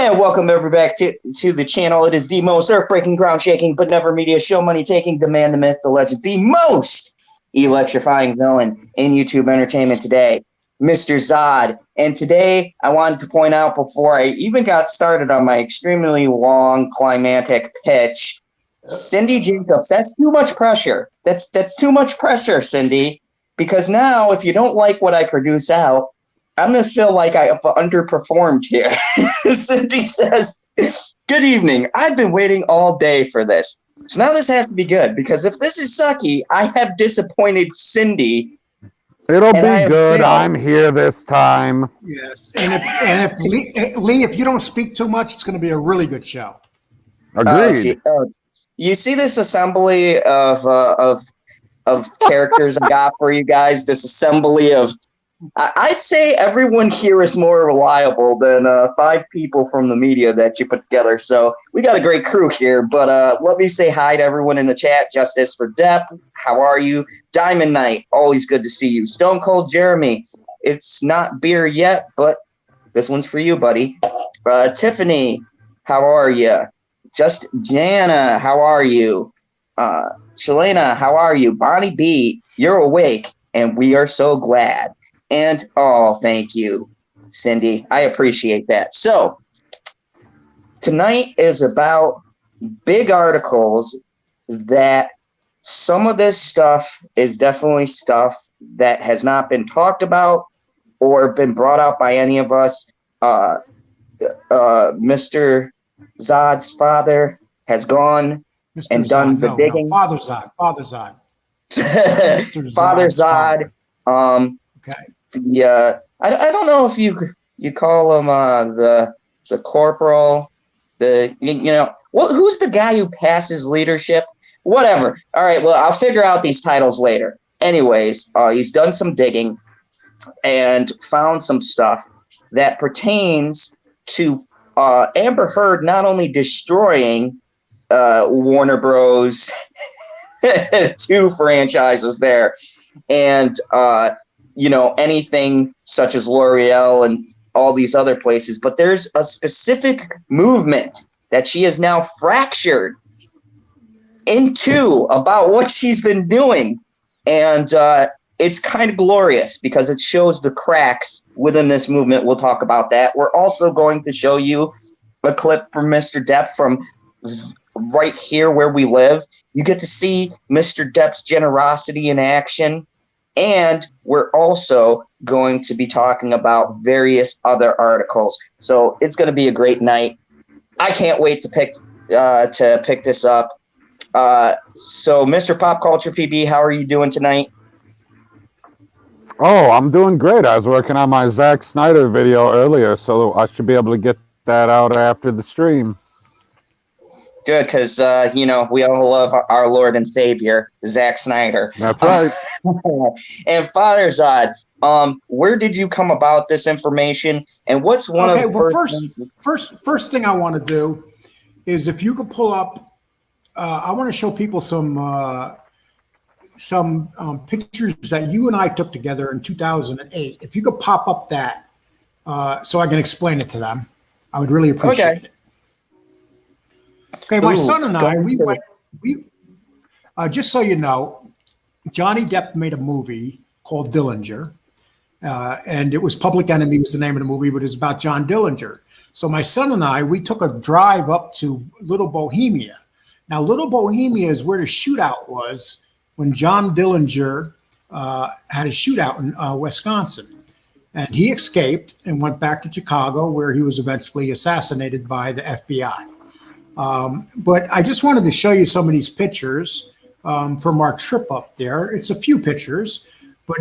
And welcome everybody back to the channel. It is the most earth-breaking, ground-shaking, but never media show money-taking, the man, the myth, the legend, the most electrifying villain in YouTube entertainment today, Mr. Zod. And today, I wanted to point out before I even got started on my extremely long climactic pitch, Cindy Jacobs, that's too much pressure. That's too much pressure, Cindy, because now if you don't like what I produce out, I'm going to feel like I have underperformed here. Cindy says, good evening. I've been waiting all day for this. So now this has to be good, because if this is sucky, I have disappointed Cindy. It'll be good. I'm here this time. Yes. And if Lee, if you don't speak too much, it's going to be a really good show. Agreed. You see this assembly of characters I got for you guys, this assembly of, I'd say everyone here is more reliable than 5 people from the media that you put together. So we got a great crew here. But let me say hi to everyone in the chat. Justice for Depp, how are you? Diamond Knight, always good to see you. Stone Cold Jeremy, it's not beer yet, but this one's for you, buddy. Tiffany, how are you? Just Jana, how are you? Shalena, how are you? Bonnie B, you're awake, and we are so glad. And, oh, thank you, Cindy. I appreciate that. So, tonight is about big articles that some of this stuff is definitely stuff that has not been talked about or been brought out by any of us. Mr. Zod's father has gone Mr. and Zod, done the digging. No, Father Zod. Mr. Father Zod. Okay. I don't know if you call him the corporal, who's the guy who passes leadership? Whatever. All right, well, I'll figure out these titles later. Anyways, he's done some digging and found some stuff that pertains to Amber Heard not only destroying Warner Bros. 2 franchises there, and anything such as L'Oreal and all these other places, but there's a specific movement that she has now fractured into about what she's been doing. And it's kind of glorious because it shows the cracks within this movement. We'll talk about that. We're also going to show you a clip from Mr. Depp from right here where we live. You get to see Mr. Depp's generosity in action. And we're also going to be talking about various other articles. So it's going to be a great night. I can't wait to pick this up. So Mr. PopCulturePb, how are you doing tonight? Oh, I'm doing great. I was working on my Zack Snyder video earlier, so I should be able to get that out after the stream. Good, because, we all love our Lord and Savior, Zack Snyder. That's right. And Father Zod, where did you come about this information? And what's one of the first thing I want to do is if you could pull up, I want to show people some pictures that you and I took together in 2008. If you could pop up that so I can explain it to them, I would really appreciate it. Okay, my son and I, just so you know, Johnny Depp made a movie called Dillinger, and it was Public Enemy was the name of the movie, but it was about John Dillinger. So my son and I, we took a drive up to Little Bohemia. Now, Little Bohemia is where the shootout was when John Dillinger had a shootout in Wisconsin. And he escaped and went back to Chicago, where he was eventually assassinated by the FBI. But I just wanted to show you some of these pictures from our trip up there. It's a few pictures, but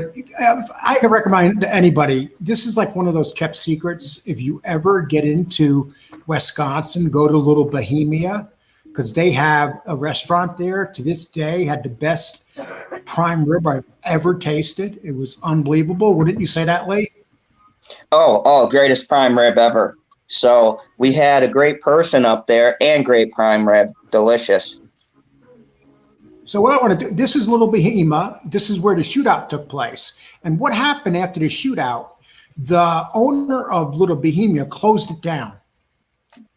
I can recommend to anybody, this is like one of those kept secrets. If you ever get into Wisconsin, go to Little Bohemia, because they have a restaurant there to this day, had the best prime rib I've ever tasted. It was unbelievable. Wouldn't you say that, Lee? Oh, greatest prime rib ever. So we had a great person up there and great prime rib. Delicious. So what I want to do, this is Little Bohemia. This is where the shootout took place. And what happened after the shootout, the owner of Little Bohemia closed it down.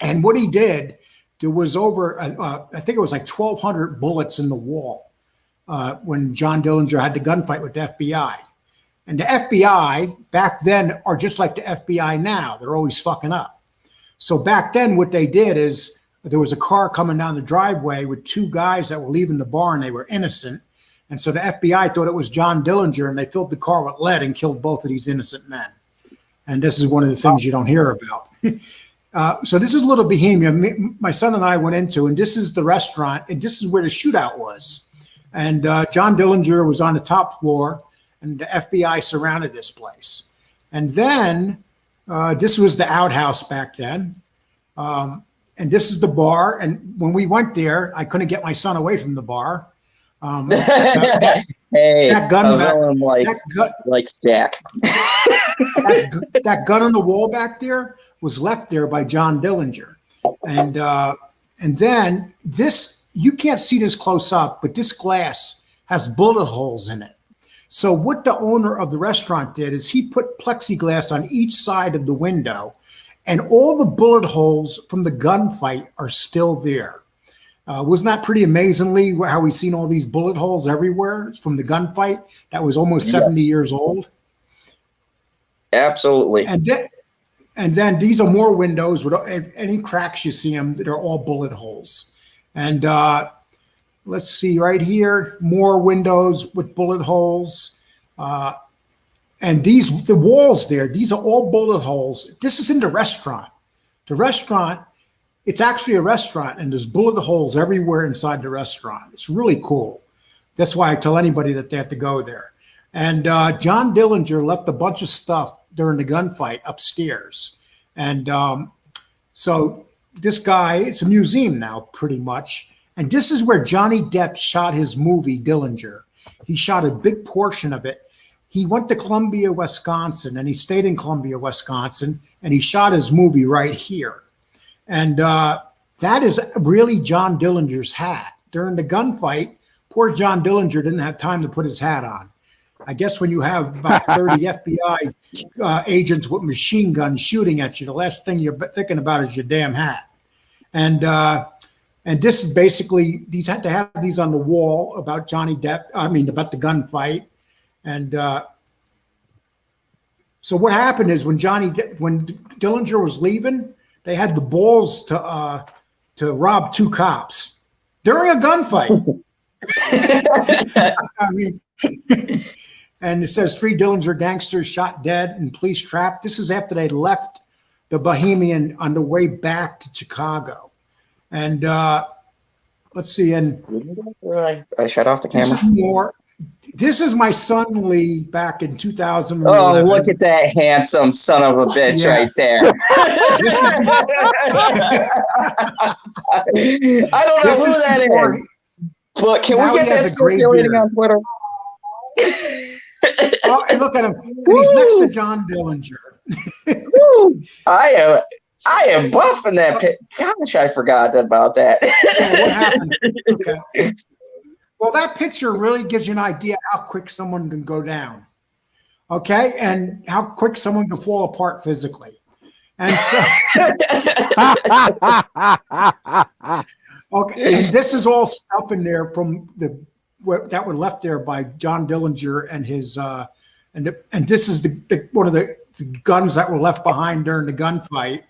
And what he did, there was over, I think it was like 1,200 bullets in the wall when John Dillinger had the gunfight with the FBI. And the FBI back then are just like the FBI now. They're always fucking up. So back then what they did is there was a car coming down the driveway with two guys that were leaving the bar and they were innocent. And so the FBI thought it was John Dillinger and they filled the car with lead and killed both of these innocent men. And this is one of the things you don't hear about. So this is Little Bohemia. My son and I went into, and this is the restaurant, and this is where the shootout was. And John Dillinger was on the top floor, and the FBI surrounded this place. And then this was the outhouse back then. And this is the bar. And when we went there, I couldn't get my son away from the bar. So that gun likes Jack. that gun on the wall back there was left there by John Dillinger. And then this, you can't see this close up, but this glass has bullet holes in it. So what the owner of the restaurant did is he put plexiglass on each side of the window, and all the bullet holes from the gunfight are still there. Wasn't that pretty amazingly how we've seen all these bullet holes everywhere from the gunfight that was almost 70 years old? Absolutely. And then these are more windows with any cracks you see them, they're all bullet holes. And let's see right here, more windows with bullet holes. And the walls there, these are all bullet holes. This is in the restaurant. The restaurant, it's actually a restaurant, and there's bullet holes everywhere inside the restaurant. It's really cool. That's why I tell anybody that they have to go there. And John Dillinger left a bunch of stuff during the gunfight upstairs. And so this guy, it's a museum now, pretty much. And this is where Johnny Depp shot his movie, Dillinger. He shot a big portion of it. He went to Columbia, Wisconsin, and he stayed in Columbia, Wisconsin, and he shot his movie right here. And that is really John Dillinger's hat. During the gunfight, poor John Dillinger didn't have time to put his hat on. I guess when you have about 30 FBI agents with machine guns shooting at you, the last thing you're thinking about is your damn hat. And this is basically, these had to have these on the wall about Johnny Depp, about the gunfight. And so what happened is when Dillinger was leaving, they had the balls to rob two cops during a gunfight. And it says 3 Dillinger gangsters shot dead and police trapped. This is after they left the Bohemian on the way back to Chicago. And let's see. And I shut off the camera. This is my son Lee back in 2011. Oh, look at that handsome son of a bitch right there. I don't know who that is. But can we get that circulating on Twitter? Oh, and look at him. And he's next to John Dillinger. I am buffing that pic. Gosh, I forgot about that. What happened? Okay. Well, that picture really gives you an idea how quick someone can go down. Okay, and how quick someone can fall apart physically. And so okay, and this is all stuff in there from that were left there by John Dillinger and his and this is one of the guns that were left behind during the gunfight.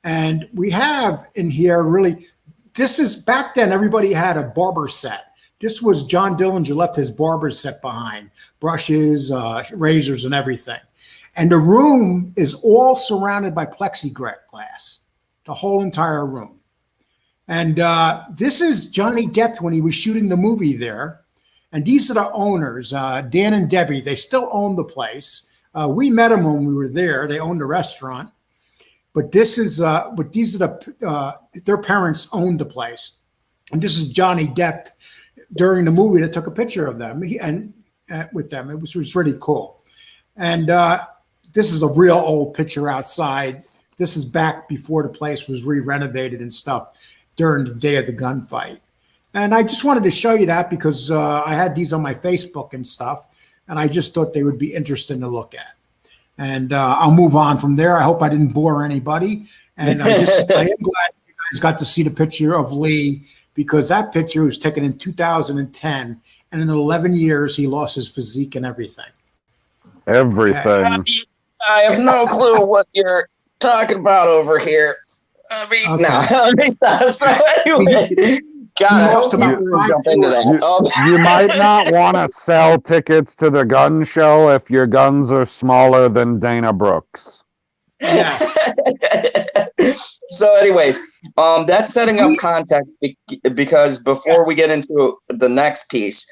And we have in here really, this is back then everybody had a barber set. This was John Dillinger left his barber set behind, brushes, razors, and everything. And the room is all surrounded by plexiglass, the whole entire room. And this is Johnny Depp when he was shooting the movie there. And these are the owners, Dan and Debbie. They still own the place. We met them when we were there. They owned the restaurant. But these are their parents owned the place. And this is Johnny Depp during the movie that took a picture of them with them. It was really cool. And this is a real old picture outside. This is back before the place was re-renovated and stuff during the day of the gunfight. And I just wanted to show you that because I had these on my Facebook and stuff, and I just thought they would be interesting to look at. And I'll move on from there. I hope I didn't bore anybody. And I am glad you guys got to see the picture of Lee, because that picture was taken in 2010, and in 11 years he lost his physique and everything. Everything. Okay. I have no clue what you're talking about over here. I mean, Okay. no, let me stop. So anyway, God, I lost hope about you 5 jump into that. You might not want to sell tickets to the gun show if your guns are smaller than Dana Brooks. Yes. So anyways, that's setting up context because before we get into the next piece,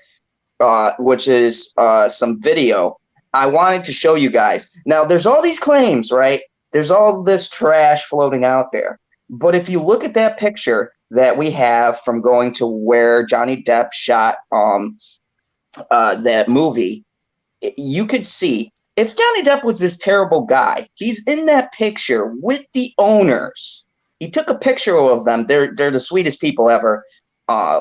which is some video, I wanted to show you guys. Now, there's all these claims, right? There's all this trash floating out there. But if you look at that picture that we have from going to where Johnny Depp shot that movie, you could see if Johnny Depp was this terrible guy, he's in that picture with the owners. He took a picture of them. They're the sweetest people ever.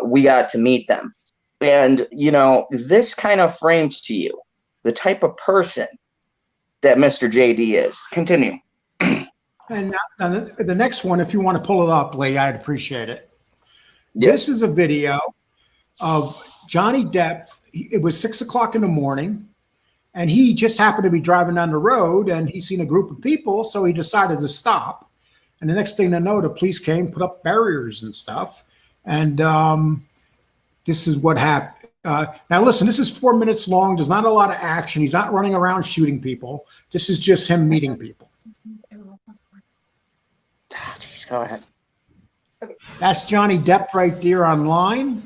We got to meet them. And, you know, this kind of frames to you the type of person that Mr. JD is. Continue. And the next one, if you want to pull it up, Lee, I'd appreciate it. Yep. This is a video of Johnny Depp. It was 6 o'clock in the morning, and he just happened to be driving down the road, and he seen a group of people, so he decided to stop. And the next thing to know, the police came, put up barriers and stuff. And this is what happened. Now, listen, this is 4 minutes long. There's not a lot of action. He's not running around shooting people. This is just him meeting people. Oh, geez, go ahead. That's Johnny Depp right there online.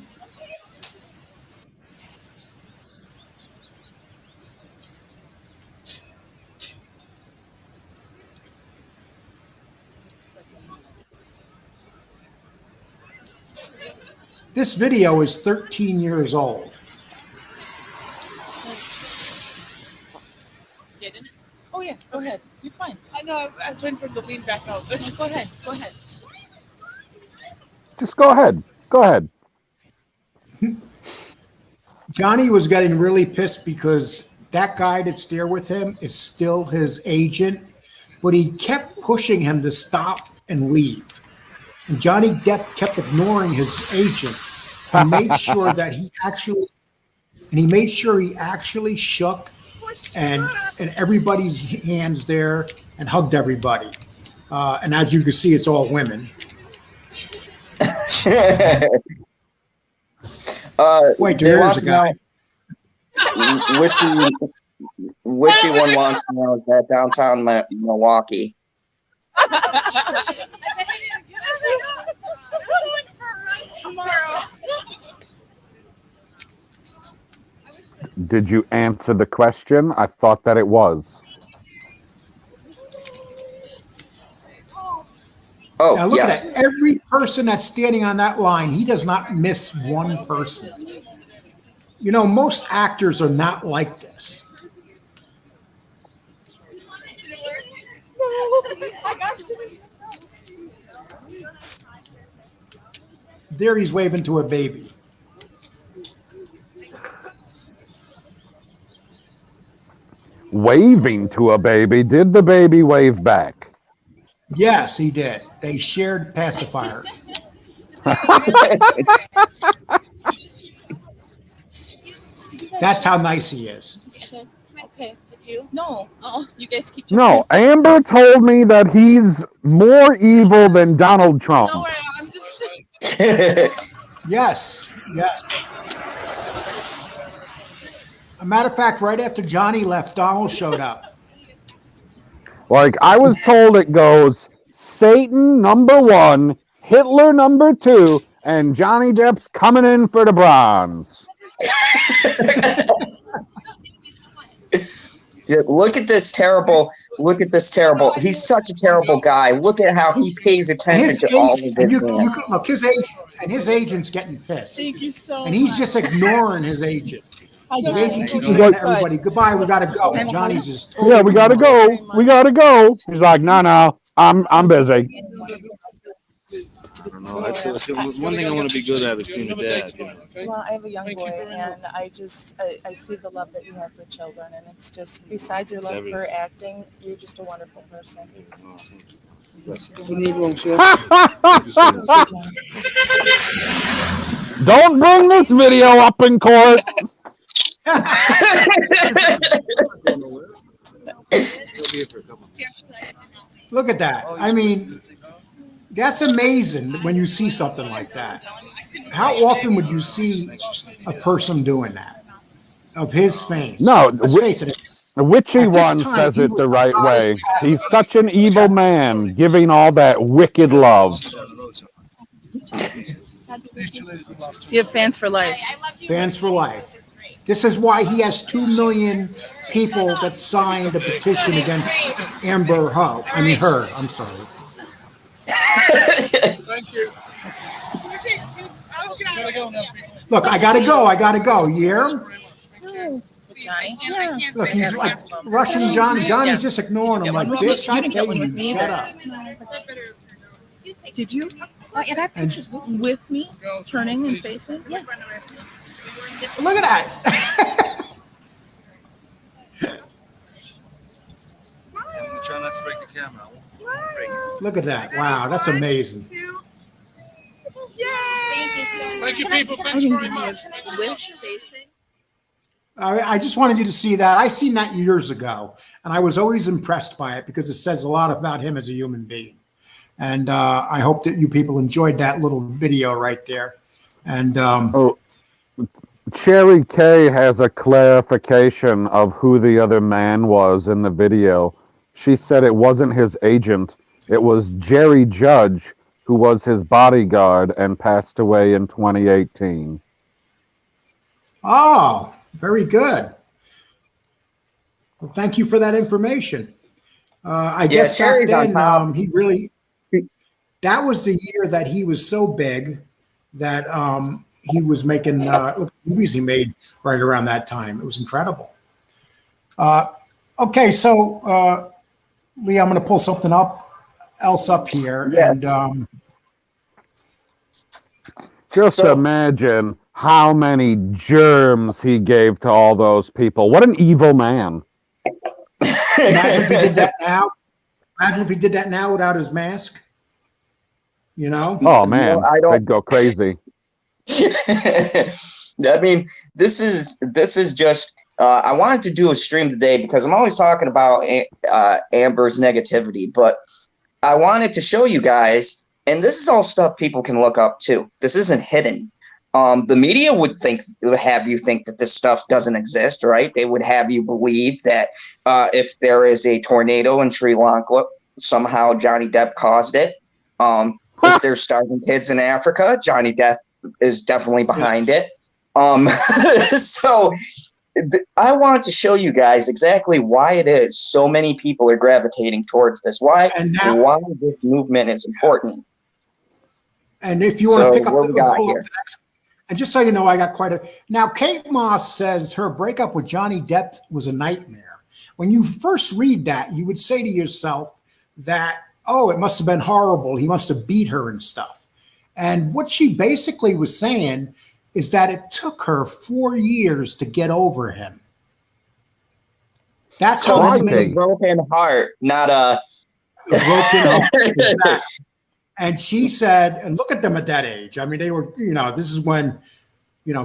This video is 13 years old. Get in it? Oh yeah, go ahead. You're fine. I know. I was waiting for him to lean back out. But go ahead. Go ahead. Just go ahead. Go ahead. Johnny was getting really pissed because that guy that's there with him is still his agent, but he kept pushing him to stop and leave. And Johnny Depp kept ignoring his agent and made sure that he actually shook and everybody's hands there and hugged everybody. And as you can see, it's all women. Wait, there's a guy. Which one wants to know is that downtown Milwaukee? Did you answer the question? I thought that it was. Oh, now look yes. at that. Every person that's standing on that line, he does not miss one person. You know, most actors are not like this. There he's waving to a baby. Waving to a baby. Did the baby wave back? Yes, he did. They shared pacifier. That's how nice he is. Okay. Did you? No. Oh, you guys keep. No, Amber told me that he's more evil than Donald Trump. No, I'm just. Yes. Yes. A matter of fact, right after Johnny left, Donald showed up. Like, I was told it goes Satan #1, Hitler #2, and Johnny Depp's coming in for the bronze. Yeah, look at this terrible. He's such a terrible guy. Look at how he pays attention to all of this. Look, his agent and his agent's getting pissed. Thank you so and he's much. just ignoring his agent. His agent keeps He's saying like, to everybody, "Goodbye, we gotta go." And Johnny's just Yeah, we gotta go. We gotta go. He's like, no, I'm busy. I don't know. That's one thing I want to be good at is being a dad. You know? Well, I have a young boy, and I see the love that you have for children, and it's just, besides your love for acting, you're just a wonderful person. Don't bring this video up in court. Look at that. I mean, that's amazing when you see something like that. How often would you see a person doing that of his fame? No, Let's face it. the witchy At this one time, says he it was the right the way. hottest- He's such an evil man, giving all that wicked love. You have fans for life. Fans for life. This is why he has 2 million people that signed a petition against Amber Heard. I'm sorry. Thank you. Look, I gotta go. You hear him? Johnny? Yeah. Look, he's like rushing Johnny. Johnny's just ignoring him like, bitch, I pay you. Shut up. Did you? And I pictures with me turning and facing. Yeah. Look at that. Try not to break the camera. Look at that. Wow, that's amazing. Thank you, people. Thanks very much. I just wanted you to see that. I seen that years ago, and I was always impressed by it because it says a lot about him as a human being. And I hope that you people enjoyed that little video right there. And Cherry K has a clarification of who the other man was in the video. She said it wasn't his agent. It was Jerry Judge, who was his bodyguard and passed away in 2018. oh, very good. Well, thank you for that information. I guess back Cherry's on then, top. that was the year that he was so big that he was making movies he made right around that time. It was incredible. Okay, so Lee, I'm going to pull something else up here. Yes. And Just imagine how many germs he gave to all those people. What an evil man. imagine if he did that now. Imagine if he did that now without his mask. You know? Oh, man. I don't- I'd go crazy. I mean, this is just. I wanted to do a stream today because I'm always talking about Amber's negativity, but I wanted to show you guys, and this is all stuff people can look up too. This isn't hidden. The media would have you think that this stuff doesn't exist, right? They would have you believe that if there is a tornado in Sri Lanka, somehow Johnny Depp caused it. If there's starving kids in Africa, Johnny Depp is definitely behind it. So I wanted to show you guys exactly why it is so many people are gravitating towards this. Why this movement is important. And if you want to pick up what we got here? the next, and just so you know, I got quite a. Now, Kate Moss says her breakup with Johnny Depp was a nightmare. When you first read that, you would say to yourself that, oh, it must have been horrible. He must have beat her and stuff. And what she basically was saying is that it took her 4 years to get over him. That's So how this is many a broken heart, not a broken heart. Exactly. And she said, and look at them at that age. I mean, they were, this is when,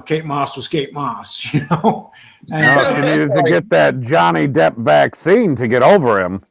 Kate Moss was Kate Moss, And, No, she needed to get that Johnny Depp vaccine to get over him.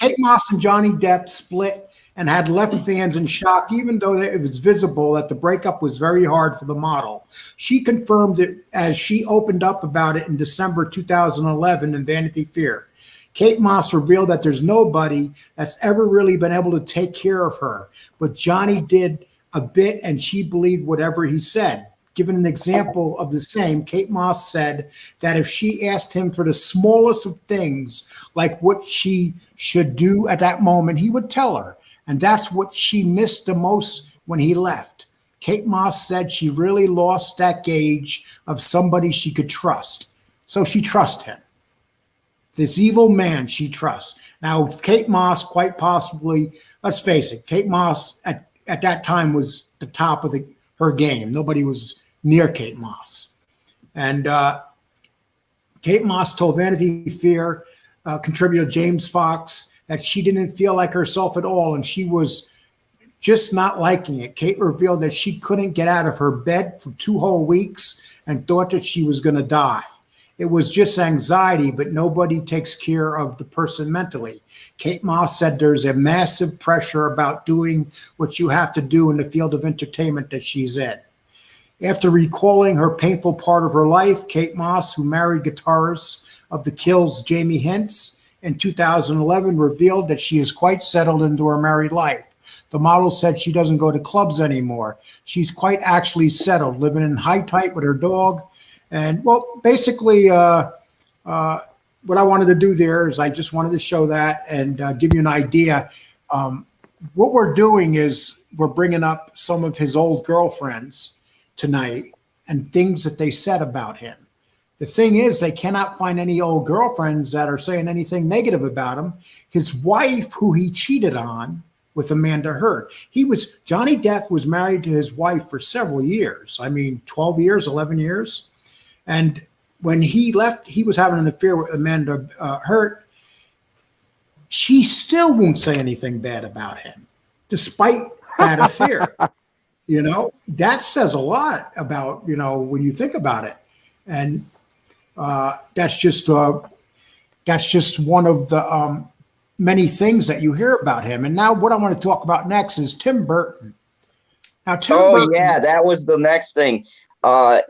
Kate Moss and Johnny Depp split and had left fans in shock, even though it was visible that the breakup was very hard for the model. She confirmed it as she opened up about it in December 2011 in Vanity Fair. Kate Moss revealed that there's nobody that's ever really been able to take care of her, but Johnny did a bit and she believed whatever he said. Given an example of the same, Kate Moss said that if she asked him for the smallest of things, like what she should do at that moment, he would tell her. And that's what she missed the most when he left. Kate Moss said she really lost that gauge of somebody she could trust. So she trusts him. This evil man she trusts. Now, Kate Moss, quite possibly, let's face it, Kate Moss at that time was the top of her game. Nobody was near Kate Moss. And Kate Moss told Vanity Fair contributor James Fox that she didn't feel like herself at all, and she was just not liking it. Kate revealed that she couldn't get out of her bed for 2 whole weeks and thought that she was going to die. It was just anxiety, but nobody takes care of the person mentally. Kate Moss said there's a massive pressure about doing what you have to do in the field of entertainment that she's in. After recalling her painful part of her life, Kate Moss, who married guitarist of The Kills' Jamie Hintz in 2011, revealed that she is quite settled into her married life. The model said she doesn't go to clubs anymore. She's quite actually settled, living in high tight with her dog. And well, basically, what I wanted to do there is I just wanted to show that and give you an idea. What we're doing is we're bringing up some of his old girlfriends tonight and things that they said about him. The thing is, they cannot find any old girlfriends that are saying anything negative about him. His wife, who he cheated on with Amanda Heard. Johnny Depp was married to his wife for several years. I mean, 12 years, 11 years. And when he left, he was having an affair with Amanda Heard. She still won't say anything bad about him, despite that affair. That says a lot about, when you think about it. And that's just one of the many things that you hear about him. And now what I want to talk about next is Tim Burton. Now, Burton, yeah, that was the next thing. And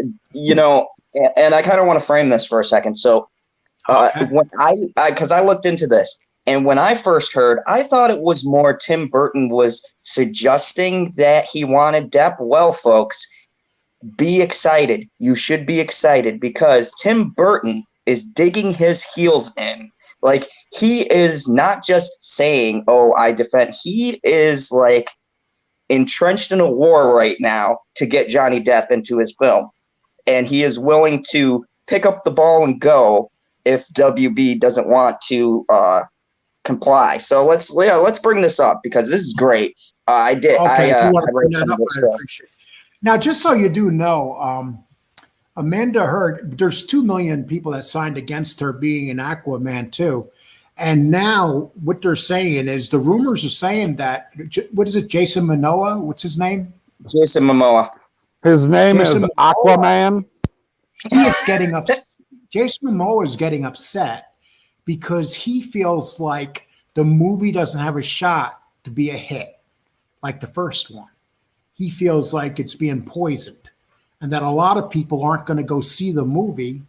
I kind of want to frame this for a second. So when because I looked into this, and when I first heard, I thought it was more Tim Burton was suggesting that he wanted Depp. Well, folks, be excited. You should be excited because Tim Burton is digging his heels in. Like, he is not just saying, oh, I defend. He is like entrenched in a war right now to get Johnny Depp into his film. And he is willing to pick up the ball and go if WB doesn't want to comply. So let's bring this up because this is great. I did. Okay, I read some of this stuff. Now, just so you do know, Amanda Heard, there's 2 million people that signed against her being an Aquaman 2. And now what they're saying is the rumors are saying that, what is it, Jason Momoa? What's his name? Jason Momoa. His name is Aquaman. He is getting upset. Jason Momoa is getting upset because he feels like the movie doesn't have a shot to be a hit like the first one. He feels like it's being poisoned and that a lot of people aren't going to go see the movie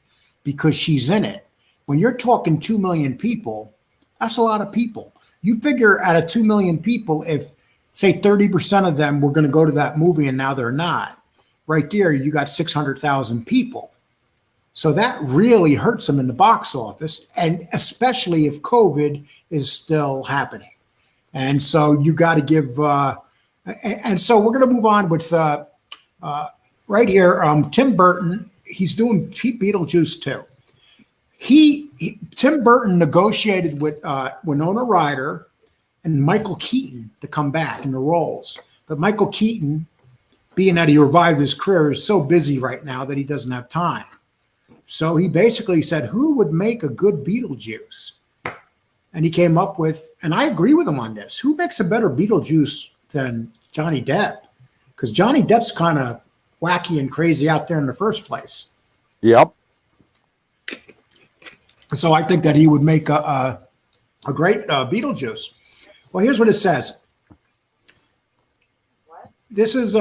because she's in it. When you're talking 2 million people, that's a lot of people. You figure out of 2 million people, if say 30% of them were going to go to that movie and now they're not, right there, you got 600,000 people. So that really hurts them in the box office, and especially if COVID is still happening. And so you got to give, and so we're going to move on with right here, Tim Burton. He's doing Beetlejuice 2. Tim Burton negotiated with Winona Ryder and Michael Keaton to come back in the roles. But Michael Keaton, being that he revived his career, is so busy right now that he doesn't have time. So he basically said, who would make a good Beetlejuice? And he came up with, and I agree with him on this, who makes a better Beetlejuice than Johnny Depp? Because Johnny Depp's kind of wacky and crazy out there in the first place. Yep. So I think that he would make a great Beetlejuice. Well, here's what it says. This is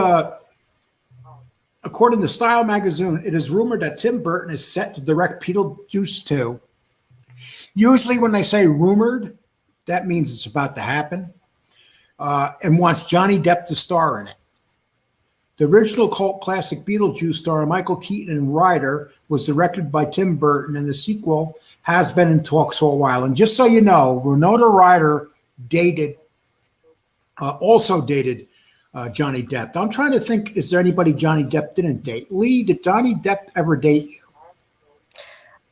according to Style magazine, it is rumored that Tim Burton is set to direct Beetlejuice 2. Usually when they say rumored, that means it's about to happen, and wants Johnny Depp to star in it. The original cult classic Beetlejuice starring Michael Keaton and Ryder was directed by Tim Burton, and the sequel has been in talks for a while. And just so you know, Winona Ryder also dated Johnny Depp. I'm trying to think, is there anybody Johnny Depp didn't date? Lee, did Johnny Depp ever date you?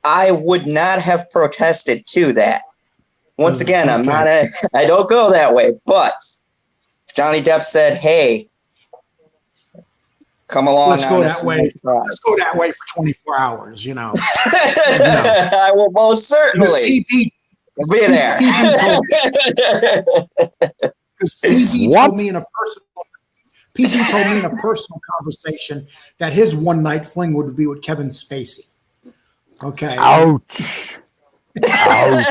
I would not have protested to that. Once again, I don't go that way. But if Johnny Depp said, hey, come along. Let's go that way. Let's go that way for 24 hours, I will most certainly. Be there. PB told because PB told me in a personal. PB told me in a personal conversation that his one night fling would be with Kevin Spacey. Okay. Ouch. Ouch.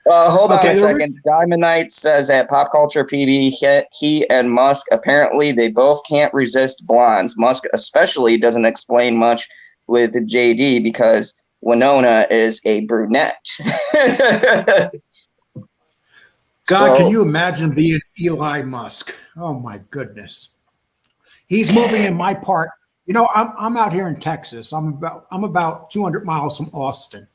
Hold on Okay, a second. Diamond Knight says at PopCulturePb, he and Musk, apparently they both can't resist blondes. Musk especially doesn't explain much with JD because Winona is a brunette. God, can you imagine being Eli Musk? Oh my goodness. He's moving in my part. You know, I'm out here in Texas. I'm about 200 miles from Austin.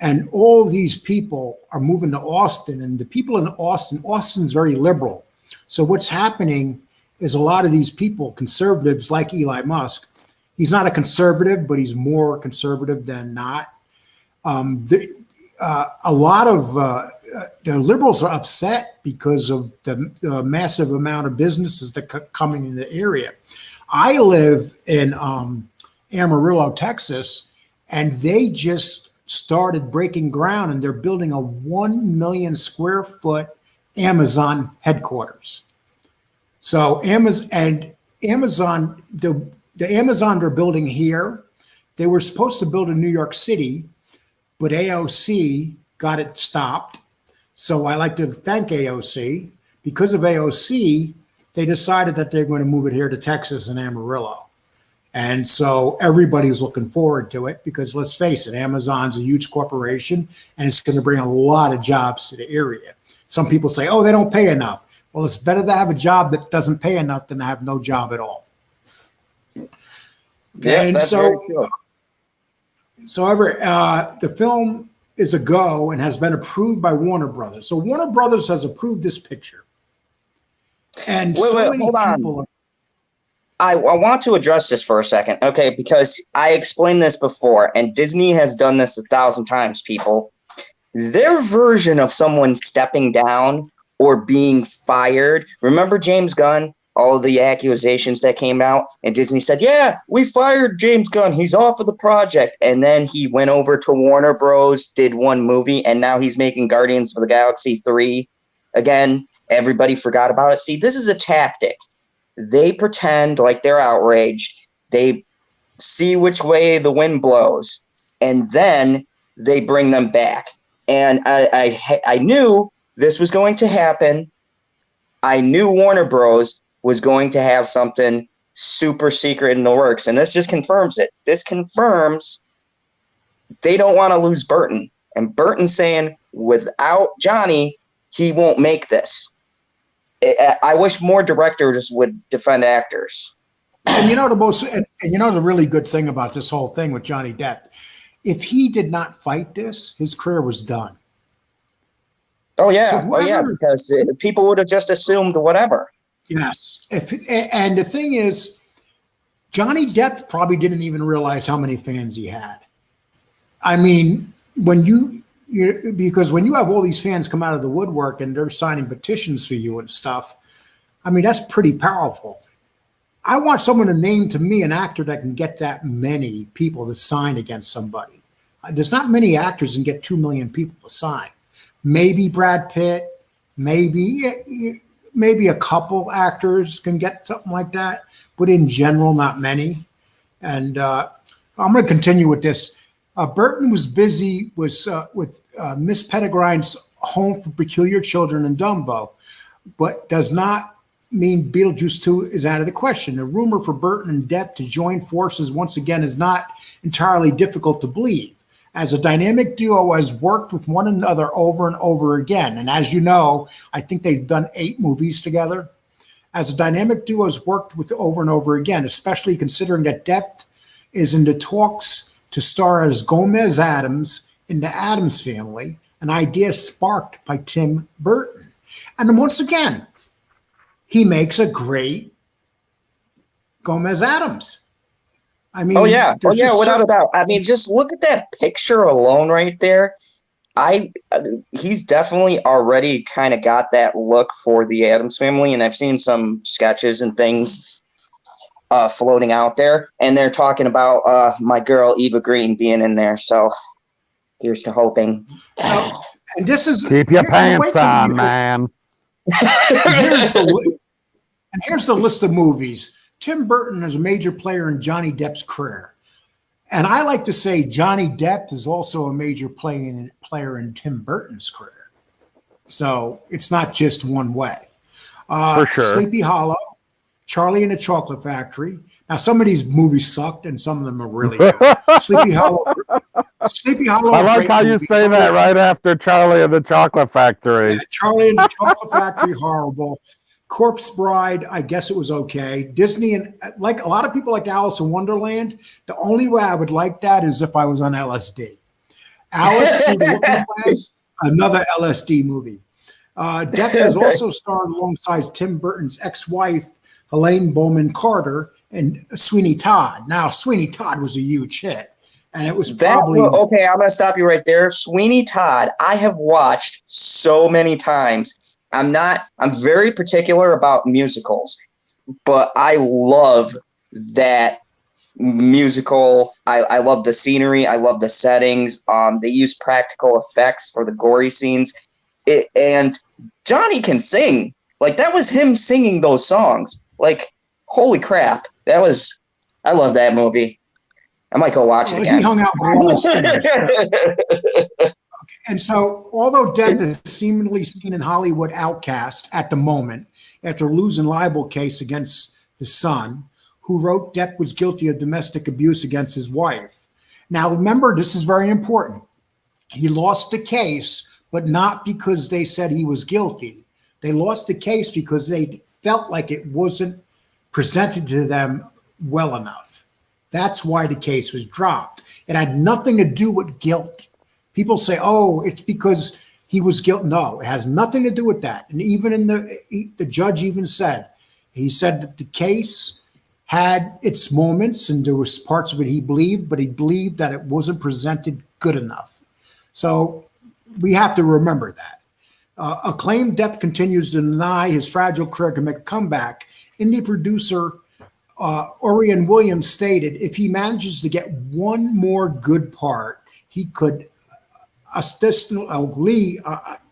And all these people are moving to Austin, and the people in Austin's very liberal. So what's happening is a lot of these people, conservatives like Eli Musk, he's not a conservative, but he's more conservative than not. A lot of the liberals are upset because of the massive amount of businesses that are coming in the area. I live in Amarillo, Texas, and they just started breaking ground, and they're building a 1 million square foot Amazon headquarters. So Amazon, the Amazon they're building here, they were supposed to build in New York City, but AOC got it stopped. So I like to thank AOC. Because of AOC, they decided that they're going to move it here to Texas and Amarillo. And so everybody's looking forward to it because let's face it, Amazon's a huge corporation and it's going to bring a lot of jobs to the area. Some people say, oh, they don't pay enough. Well, it's better to have a job that doesn't pay enough than to have no job at all. Yeah, and that's very true. The film is a go and has been approved by Warner Brothers. So Warner Brothers has approved this picture. And many hold on. people. I want to address this for a second, okay? Because I explained this before, and Disney has done this 1,000 times, people. Their version of someone stepping down or being fired. Remember James Gunn? All of the accusations that came out, and Disney said, yeah, we fired James Gunn. He's off of the project. And then he went over to Warner Bros., did one movie, and now he's making Guardians of the Galaxy 3. Again, everybody forgot about it. See, this is a tactic. They pretend like they're outraged. They see which way the wind blows, and then they bring them back. And I knew this was going to happen. I knew Warner Bros. Was going to have something super secret in the works, and this just confirms it. This confirms they don't want to lose Burton, and Burton's saying without Johnny, he won't make this. I wish more directors would defend actors. And you know the really good thing about this whole thing with Johnny Depp, if he did not fight this, his career was done. Oh yeah, because people would have just assumed whatever. Yes. And the thing is, Johnny Depp probably didn't even realize how many fans he had. I mean, because when you have all these fans come out of the woodwork and they're signing petitions for you and stuff, I mean, that's pretty powerful. I want someone to name to me an actor that can get that many people to sign against somebody. There's not many actors that can get 2 million people to sign. Maybe Brad Pitt, maybe a couple actors can get something like that, but in general, not many. And I'm going to continue with this. Burton was busy with Miss Pettigrews' Home for Peculiar Children and Dumbo, but does not mean Beetlejuice 2 is out of the question. The rumor for Burton and Depp to join forces once again is not entirely difficult to believe, as a dynamic duo has worked with one another over and over again. And as you know, I think they've done 8 movies together. As a dynamic duo has worked with over and over again, especially considering that Depp is in the talks to star as Gomez Addams in the Addams Family, an idea sparked by Tim Burton. And then once again, he makes a great Gomez Addams. I mean, without a doubt. I mean, just look at that picture alone right there. He's definitely already kind of got that look for the Addams Family, and I've seen some sketches and things floating out there, and they're talking about my girl Eva Green being in there. So Here's to hoping. So, and this is Keep your pants wait till on, you- man. And here's the list of movies. Tim Burton is a major player in Johnny Depp's career. And I like to say Johnny Depp is also a major player in Tim Burton's career. So it's not just one way. For sure. Sleepy Hollow, Charlie and the Chocolate Factory. Now, some of these movies sucked and some of them are really good. Sleepy Hollow. I like how you say that right after Charlie and the Chocolate Factory. Yeah, Charlie and the Chocolate Factory, horrible. Corpse Bride, I guess it was okay. Disney, and like a lot of people like Alice in Wonderland, the only way I would like that is if I was on LSD. Alice Through the Looking Glass, another LSD movie. Depp has also starred alongside Tim Burton's ex-wife, Helene Bowman Carter, and Sweeney Todd. Now, Sweeney Todd was a huge hit, and it was probably... Okay, I'm going to stop you right there. Sweeney Todd, I have watched so many times. I'm very particular about musicals, but I love that musical. I love the scenery. I love the settings. They use practical effects for the gory scenes. And Johnny can sing. Like, that was him singing those songs. Like, holy crap. I love that movie. I might go watch it again. He hung out with all those singers. And so, although Depp is seemingly seen in Hollywood outcast at the moment, after losing libel case against the son, who wrote Depp was guilty of domestic abuse against his wife. Now, remember, this is very important. He lost the case, but not because they said he was guilty. They lost the case because they felt like it wasn't presented to them well enough. That's why the case was dropped. It had nothing to do with guilt. People say, oh, it's because he was guilty. No, it has nothing to do with that. And even in the judge even said that the case had its moments and there was parts of it he believed, but he believed that it wasn't presented good enough. So we have to remember that. Acclaimed Depp continues to deny his fragile career can make a comeback. Indie producer Orion Williams stated if he manages to get one more good part, he could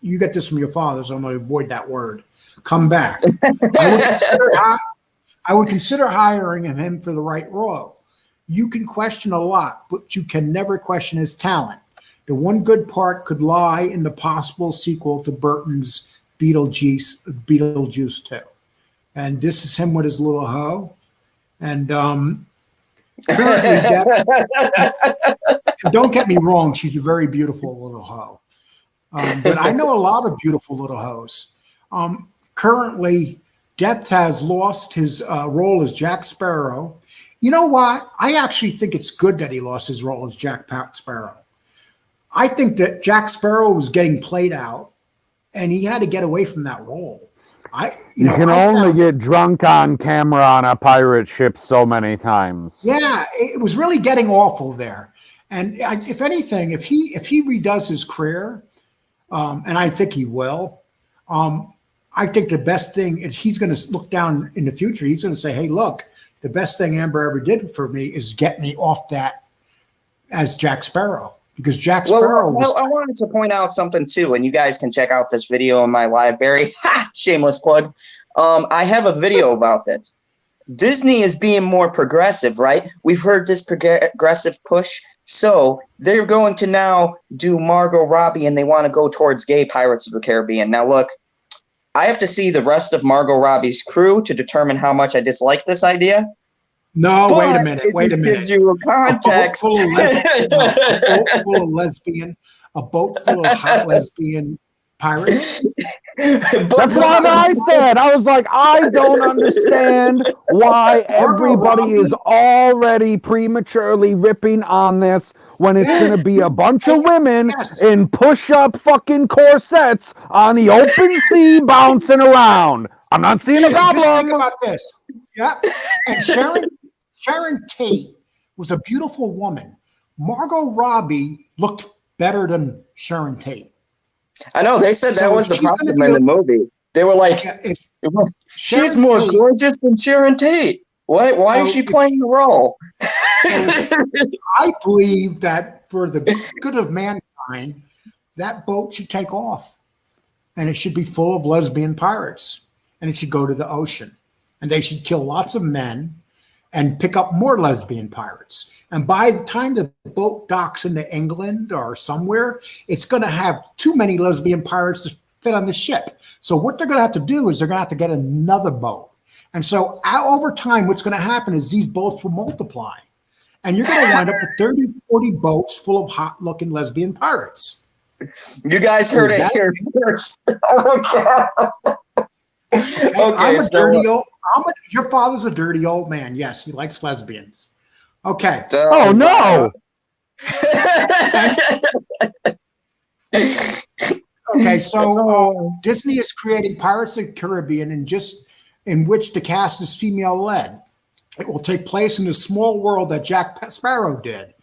you get this from your father, so I'm going to avoid that word. Come back. I would consider hiring him for the right role. You can question a lot, but you can never question his talent. The one good part could lie in the possible sequel to Burton's Beetlejuice 2. And this is him with his little hoe. And currently, don't get me wrong, she's a very beautiful little hoe. But I know a lot of beautiful little hoes. Currently, Depp has lost his role as Jack Sparrow. You know what? I actually think it's good that he lost his role as Jack Sparrow. I think that Jack Sparrow was getting played out, and he had to get away from that role. You can only get drunk on camera on a pirate ship so many times. Yeah, it was really getting awful there. And if anything, if he redoes his career, and I think he will, I think the best thing is he's going to look down in the future. He's going to say, hey, look, the best thing Amber ever did for me is get me off that as Jack Sparrow. Because Jack Sparrow I wanted to point out something too, and you guys can check out this video in my library. Shameless plug. I have a video about this. Disney is being more progressive, right? We've heard this progressive push. So they're going to now do Margot Robbie, and they want to go towards gay Pirates of the Caribbean. Now, look, I have to see the rest of Margot Robbie's crew to determine how much I dislike this idea. No, wait a minute. Wait a minute. Gives you a context. A boat full of hot lesbian pirates. That's what I said. I was like, I don't understand why everybody is already prematurely ripping on this when it's going to be a bunch of women in push-up fucking corsets on the open sea bouncing around. I'm not seeing a problem. Just think about this. Yeah. And Sharon Tate was a beautiful woman. Margot Robbie looked better than Sharon Tate. I know. They said that was the problem in the movie. They were like, she's more gorgeous than Sharon Tate. Why is she playing the role? I believe that for the good of mankind, fine, that boat should take off. And it should be full of lesbian pirates. And it should go to the ocean. And they should kill lots of men and pick up more lesbian pirates. And by the time the boat docks into England or somewhere, it's going to have too many lesbian pirates to fit on the ship. So what they're going to have to do is they're going to have to get another boat. And so over time, what's going to happen is these boats will multiply. And you're going to wind up with 30, 40 boats full of hot-looking lesbian pirates. You guys heard it here first. Oh, God. Okay, your father's a dirty old man. Yes, he likes lesbians. Okay. Oh, no. Okay, so Disney is creating Pirates of the Caribbean in which the cast is female-led. It will take place in the small world that Jack Sparrow did,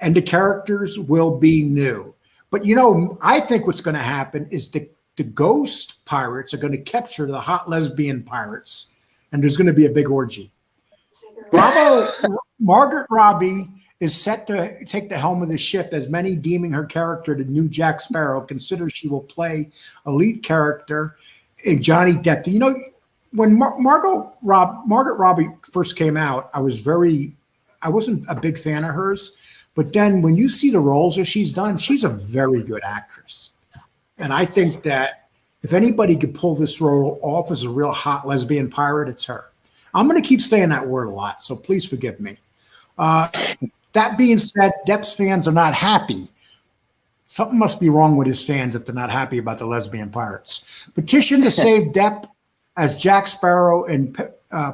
and the characters will be new. But, I think what's going to happen is the ghost pirates are going to capture the hot lesbian pirates, and there's going to be a big orgy. Margaret Robbie is set to take the helm of the ship, as many deeming her character the new Jack Sparrow. Consider she will play a lead character in Johnny Depp. When Margaret Robbie first came out, I wasn't a big fan of hers. But then when you see the roles that she's done, she's a very good actress. And I think that if anybody could pull this role off as a real hot lesbian pirate, it's her. I'm going to keep saying that word a lot, so please forgive me. That being said, Depp's fans are not happy. Something must be wrong with his fans if they're not happy about the lesbian pirates. Petition to save Depp as Jack Sparrow in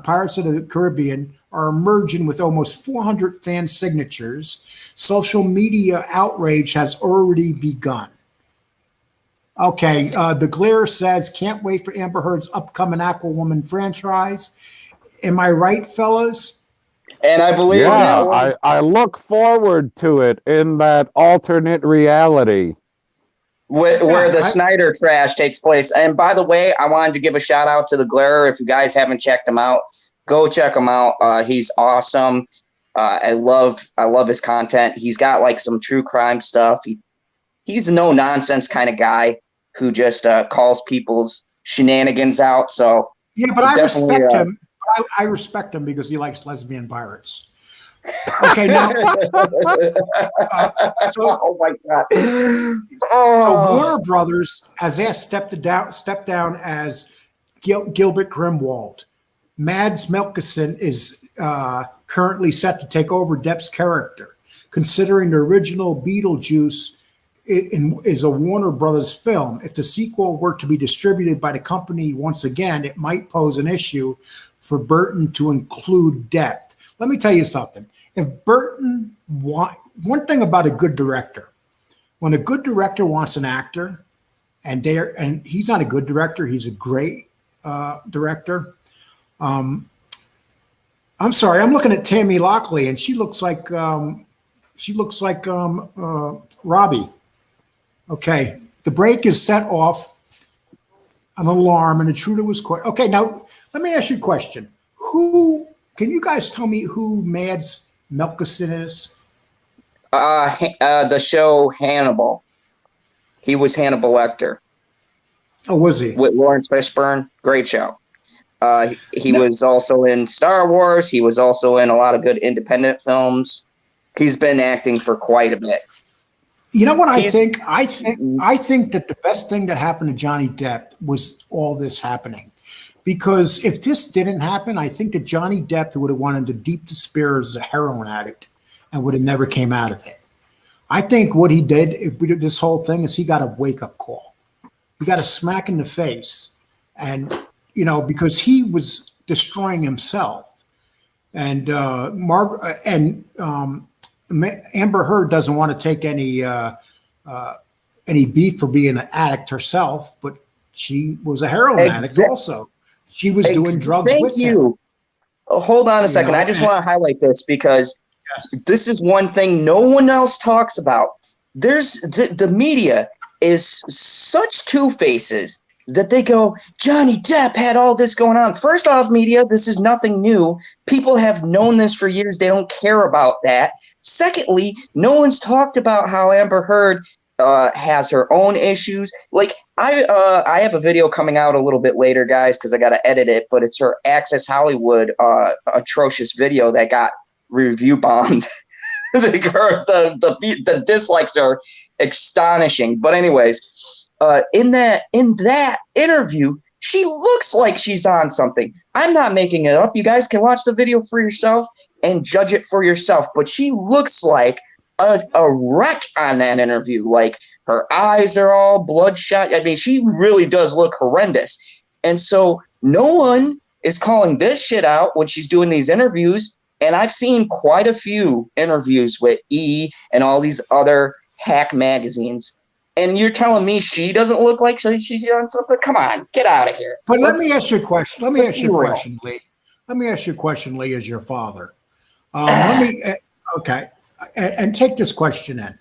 Pirates of the Caribbean are emerging with almost 400 fan signatures. Social media outrage has already begun. Okay, The Glare says, can't wait for Amber Heard's upcoming Aquawoman franchise. Am I right, fellas? And I believe I look forward to it in that alternate reality. Where the Snyder trash takes place. And by the way, I wanted to give a shout out to The Glare. If you guys haven't checked him out, go check him out. He's awesome. I love his content. He's got like some true crime stuff. He's a no nonsense kind of guy who just calls people's shenanigans out. So yeah, but I respect him. I respect him because he likes lesbian pirates. Okay, now. Oh my God. So Warner Brothers has asked step down as Gilbert Grimwald. Mads Mikkelsen is currently set to take over Depp's character. Considering the original Beetlejuice is a Warner Brothers film, if the sequel were to be distributed by the company once again, it might pose an issue for Burton to include Depp. Let me tell you something. If Burton one thing about a good director, when a good director wants an actor, and he's not a good director, he's a great director. I'm sorry, I'm looking at Tammy Lockley, and she looks like Robbie. Okay, the break is set off. An alarm, and intruder was caught. Okay, now let me ask you a question. Can you guys tell me who Mads Mikkelsen is? The show Hannibal. He was Hannibal Lecter. Oh, was he? With Lawrence Fishburne. Great show. He was also in Star Wars. He was also in a lot of good independent films. He's been acting for quite a bit. You know what I think? I think that the best thing that happened to Johnny Depp was all this happening. Because if this didn't happen, I think that Johnny Depp would have went into deep despair as a heroin addict and would have never came out of it. I think what he did, this whole thing, is he got a wake-up call. He got a smack in the face. And, because he was destroying himself. And Amber Heard doesn't want to take any beef for being an addict herself, but she was a heroin addict also. She was doing drugs with him. Hold on a second. I just want to highlight this because this is one thing no one else talks about. There's the media is such two faces that they go, Johnny Depp had all this going on. First off, media, this is nothing new. People have known this for years. They don't care about that. Secondly, no one's talked about how Amber Heard has her own issues. Like I have a video coming out a little bit later, guys, because I got to edit it. But it's her Access Hollywood atrocious video that got review bombed. The dislikes are astonishing. But anyways, in that interview, she looks like she's on something. I'm not making it up. You guys can watch the video for yourself and judge it for yourself. But she looks like a wreck on that interview. Like her eyes are all bloodshot. I mean, she really does look horrendous. And so no one is calling this shit out when she's doing these interviews. And I've seen quite a few interviews with E! And all these other hack magazines. And you're telling me she doesn't look like she's on something? Come on, get out of here. But let me ask you a question. Let me ask you a question, Lee. Let me ask you a question, Lee, as your father. Okay. And take this question in.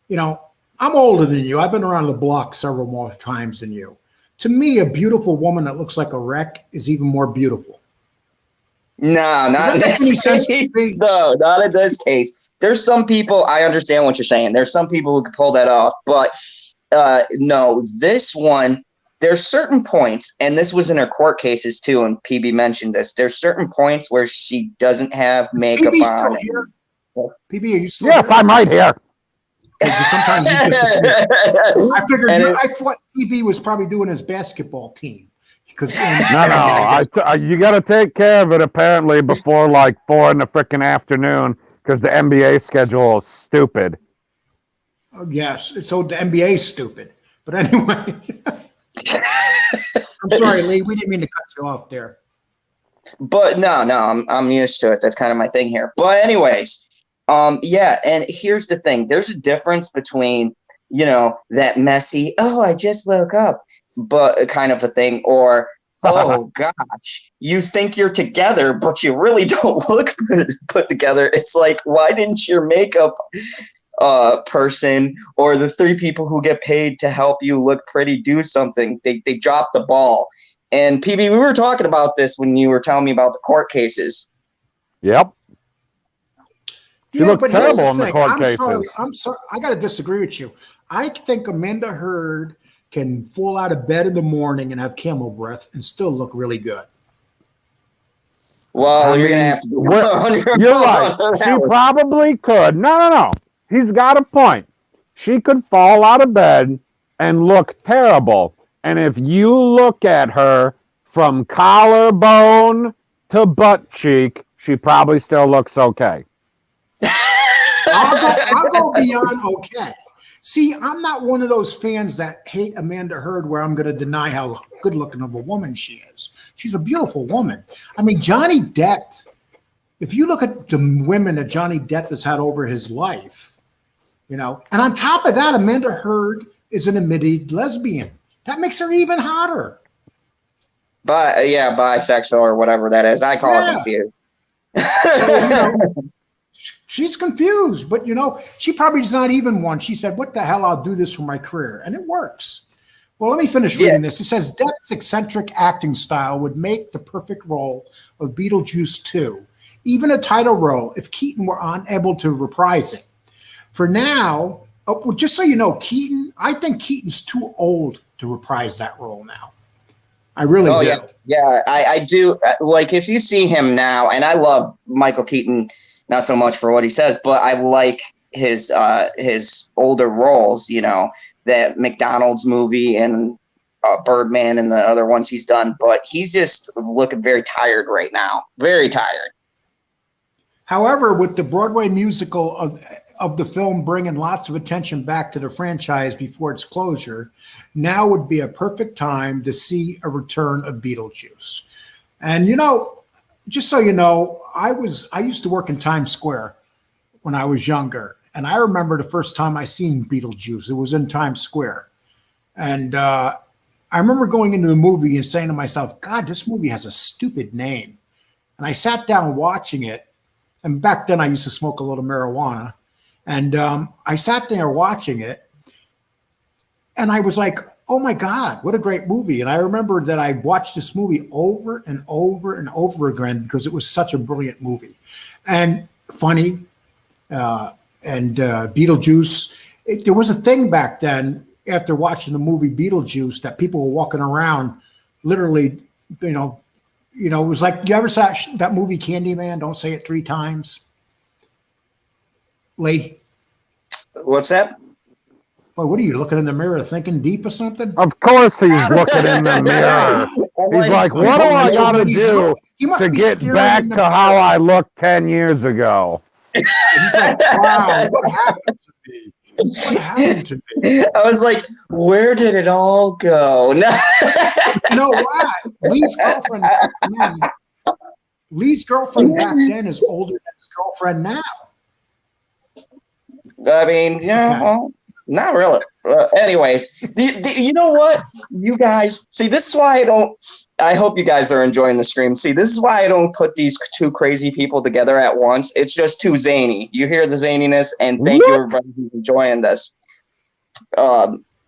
You know, I'm older than you. I've been around the block several more times than you. To me, a beautiful woman that looks like a wreck is even more beautiful. No, not in this case. No, not in this case. There's some people, I understand what you're saying. There's some people who can pull that off. But no, this one, there's certain points, and this was in her court cases too, and PB mentioned this. There's certain points where she doesn't have makeup on. PB, are you still Yes, here? I'm right here. Sometimes you disappear. I figured I thought PB was probably doing his basketball team. No, you got to take care of it apparently before like 4 in the freaking afternoon because the NBA schedule is stupid. Oh, yes, so the NBA is stupid. But anyway, I'm sorry, Lee. We didn't mean to cut you off there. But no, I'm used to it. That's kind of my thing here. But anyways, yeah. And here's the thing: there's a difference between that messy. Oh, I just woke up. But kind of a thing, or oh gosh, you think you're together, but you really don't look put together. It's like, why didn't your makeup person or the 3 people who get paid to help you look pretty do something? They dropped the ball. And PB, we were talking about this when you were telling me about the court cases. Yep. She looks terrible in the court cases. I'm sorry. I got to disagree with you. I think Amanda Heard can fall out of bed in the morning and have camel breath and still look really good. Well, you're going to have to be You're right. She probably could. No. He's got a point. She could fall out of bed and look terrible. And if you look at her from collarbone to butt cheek, she probably still looks okay. I'll go beyond okay. See, I'm not one of those fans that hate Amanda Heard where I'm going to deny how good looking of a woman she is. She's a beautiful woman. I mean, Johnny Depp, if you look at the women that Johnny Depp has had over his life, and on top of that, Amanda Heard is an admitted lesbian. That makes her even hotter. But yeah, bisexual or whatever that is. I call it confused. So, she's confused, but she probably is not even one. She said, what the hell, I'll do this for my career. And it works. Well, let me finish reading this. It says, Depp's eccentric acting style would make the perfect role of Beetlejuice 2, even a title role if Keaton were unable to reprise it. For now, just so you know, I think Keaton's too old to reprise that role now. I really do. Yeah, I do. Like, if you see him now, and I love Michael Keaton, not so much for what he says, but I like his older roles, that McDonald's movie and Birdman and the other ones he's done. But he's just looking very tired right now. Very tired. However, with the Broadway musical of the film bringing lots of attention back to the franchise before its closure, now would be a perfect time to see a return of Beetlejuice. And, just so you know, I used to work in Times Square when I was younger. And I remember the first time I seen Beetlejuice. It was in Times Square. And I remember going into the movie and saying to myself, God, this movie has a stupid name. And I sat down watching it. And back then I used to smoke a little marijuana. And I sat there watching it. And I was like, oh my God, what a great movie. And I remember that I watched this movie over and over and over again because it was such a brilliant movie and funny. And Beetlejuice there was a thing back then after watching the movie Beetlejuice that people were walking around literally, it was like, you ever saw that movie Candyman? Don't say it 3 times. Lee? What's that? Boy, what are you looking in the mirror thinking deep or something? Of course he's looking in the mirror. He's like, what do I got to do to get back to how I looked 10 years ago? He's like, wow, what happened to me? What happened to me? I was like, where did it all go? No. You know what? Lee's girlfriend back then is older than his girlfriend now. I mean, well, not really. Anyways, you know what? You guys, see, this is why I hope you guys are enjoying the stream. See, this is why I don't put these 2 crazy people together at once. It's just too zany. You hear the zaniness, and thank you everybody who's enjoying this.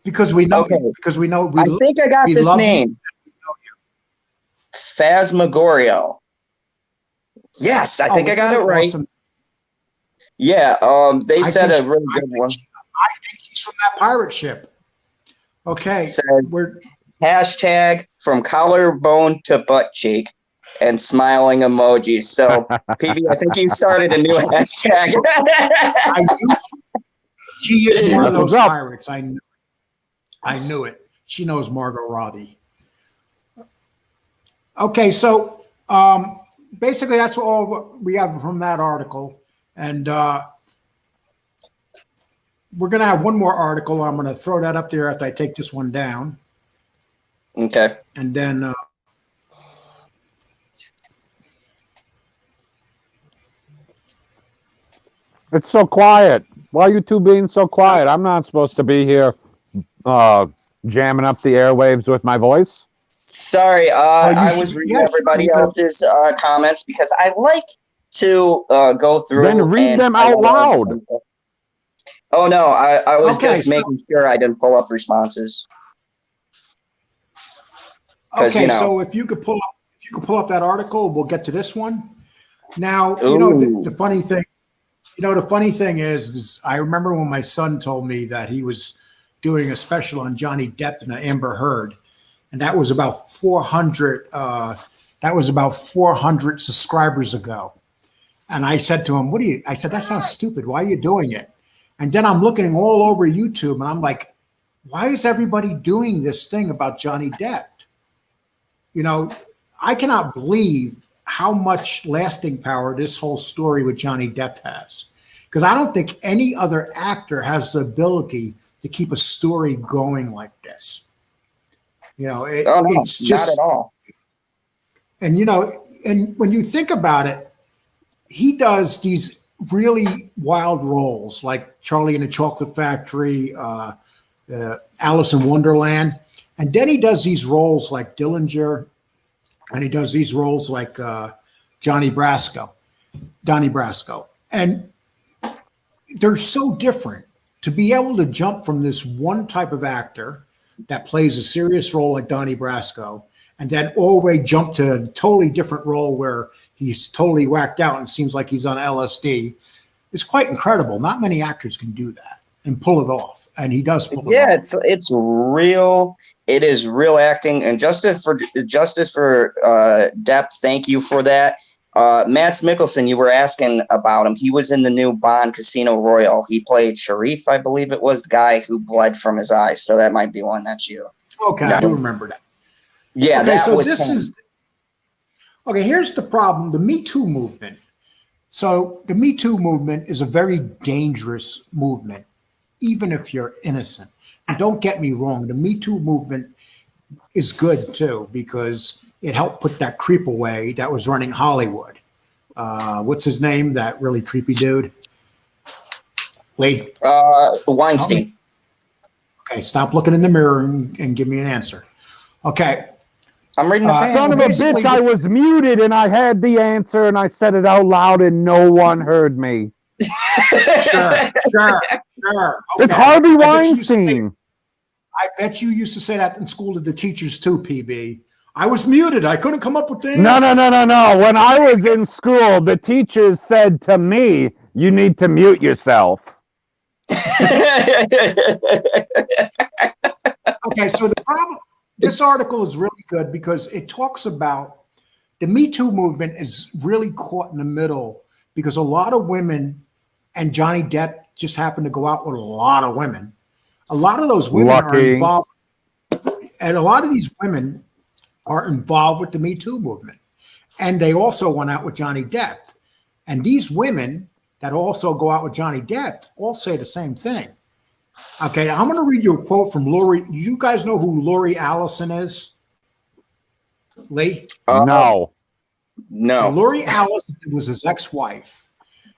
Because we know. Okay. Because we know. I think I got this name. Phasmagorio. Yes, I think I got it right. Awesome. Yeah, they said a really good one. I think she's from that pirate ship. Okay. Says, hashtag from collarbone to butt cheek and smiling emojis. So, PB, I think you started a new hashtag. I knew she is one of those pirates. I knew it. She knows Margot Robbie. Okay, so basically that's all we have from that article. And we're going to have one more article. I'm going to throw that up there after I take this one down. Okay. And then it's so quiet. Why are you two being so quiet? I'm not supposed to be here jamming up the airwaves with my voice. Sorry, I was reading everybody else's comments because I like to go through. Then read them out loud. Oh no, I was just making sure I didn't pull up responses. Okay, so if you could pull up that article, we'll get to this one. Now, the funny thing, the funny thing is I remember when my son told me that he was doing a special on Johnny Depp and Amber Heard, and that was about 400. That was about 400 subscribers ago. And I said to him, I said, that sounds stupid. Why are you doing it? And then I'm looking all over YouTube and I'm like, why is everybody doing this thing about Johnny Depp? I cannot believe how much lasting power this whole story with Johnny Depp has. Because I don't think any other actor has the ability to keep a story going like this. It's just not at all. And and when you think about it, he does these really wild roles like Charlie and the Chocolate Factory, Alice in Wonderland, and then he does these roles like Dillinger, and he does these roles like Donnie Brasco, and they're so different. To be able to jump from this one type of actor that plays a serious role like Donnie Brasco, and then all the way jump to a totally different role where he's totally whacked out and seems like he's on LSD, is quite incredible. Not many actors can do that and pull it off, and he does pull it off. Yeah, it's real. It is real acting, and justice for Depp. Thank you for that. Mads Mikkelsen, you were asking about him. He was in the new Bond Casino Royale. He played Sharif, I believe it was, the guy who bled from his eyes. So that might be one that's you. Okay, I do remember that. Yeah, okay, so this is okay. Here's the problem: the Me Too movement. So the Me Too movement is a very dangerous movement, even if you're innocent. And don't get me wrong; the Me Too movement is good too because it helped put that creep away that was running Hollywood. What's his name? That really creepy dude. Lee? Weinstein. Okay, stop looking in the mirror and give me an answer. Okay. I'm reading the son of a bitch, I was muted and I had the answer and I said it out loud and no one heard me. Sure. Okay. It's Harvey Weinstein. I bet you used to say that in school to the teachers too, PB. I was muted. I couldn't come up with the answer. No. When I was in school, the teachers said to me, you need to mute yourself. Okay, so the problem, this article is really good because it talks about the Me Too movement is really caught in the middle because a lot of women, and Johnny Depp just happened to go out with a lot of women. A lot of those women are Lucky. involved, and a lot of these women are involved with the Me Too movement. And they also went out with Johnny Depp. And these women that also go out with Johnny Depp all say the same thing. Okay, I'm going to read you a quote from Lori. You guys know who Lori Allison is? Lee? No. No. Lori Allison was his ex-wife.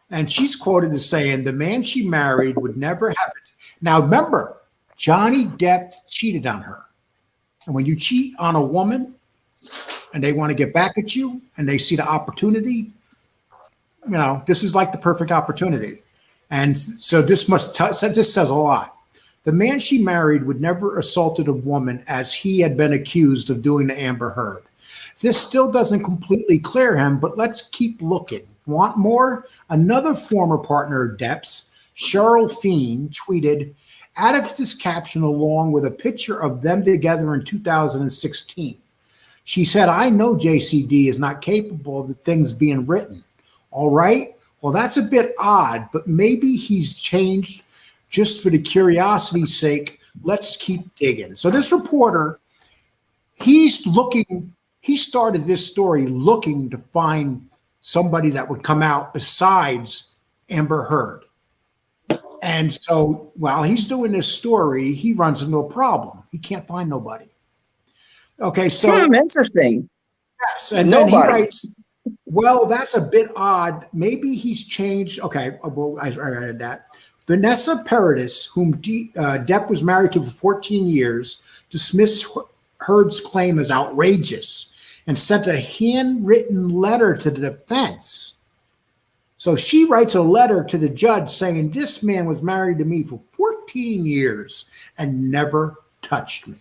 And she's quoted as saying, the man she married would never have it. Now, remember, Johnny Depp cheated on her. And when you cheat on a woman and they want to get back at you and they see the opportunity, you know, this is like the perfect opportunity. And so this this says a lot. The man she married would never assaulted a woman as he had been accused of doing to Amber Heard. This still doesn't completely clear him, but let's keep looking. Want more? Another former partner of Depp's, Cheryl Feen, tweeted, added this caption along with a picture of them together in 2016. She said, I know JCD is not capable of the things being written. All right. Well, that's a bit odd, but maybe he's changed just for the curiosity's sake. Let's keep digging. So this reporter, he started this story looking to find somebody that would come out besides Amber Heard. And so while he's doing this story, he runs into a problem. He can't find nobody. Okay, so interesting. Yes, and then he writes, well, that's a bit odd. Maybe he's changed. Okay, well, I read that. Vanessa Paradis, whom Depp was married to for 14 years, dismissed Heard's claim as outrageous and sent a handwritten letter to the defense. So she writes a letter to the judge saying, this man was married to me for 14 years and never touched me.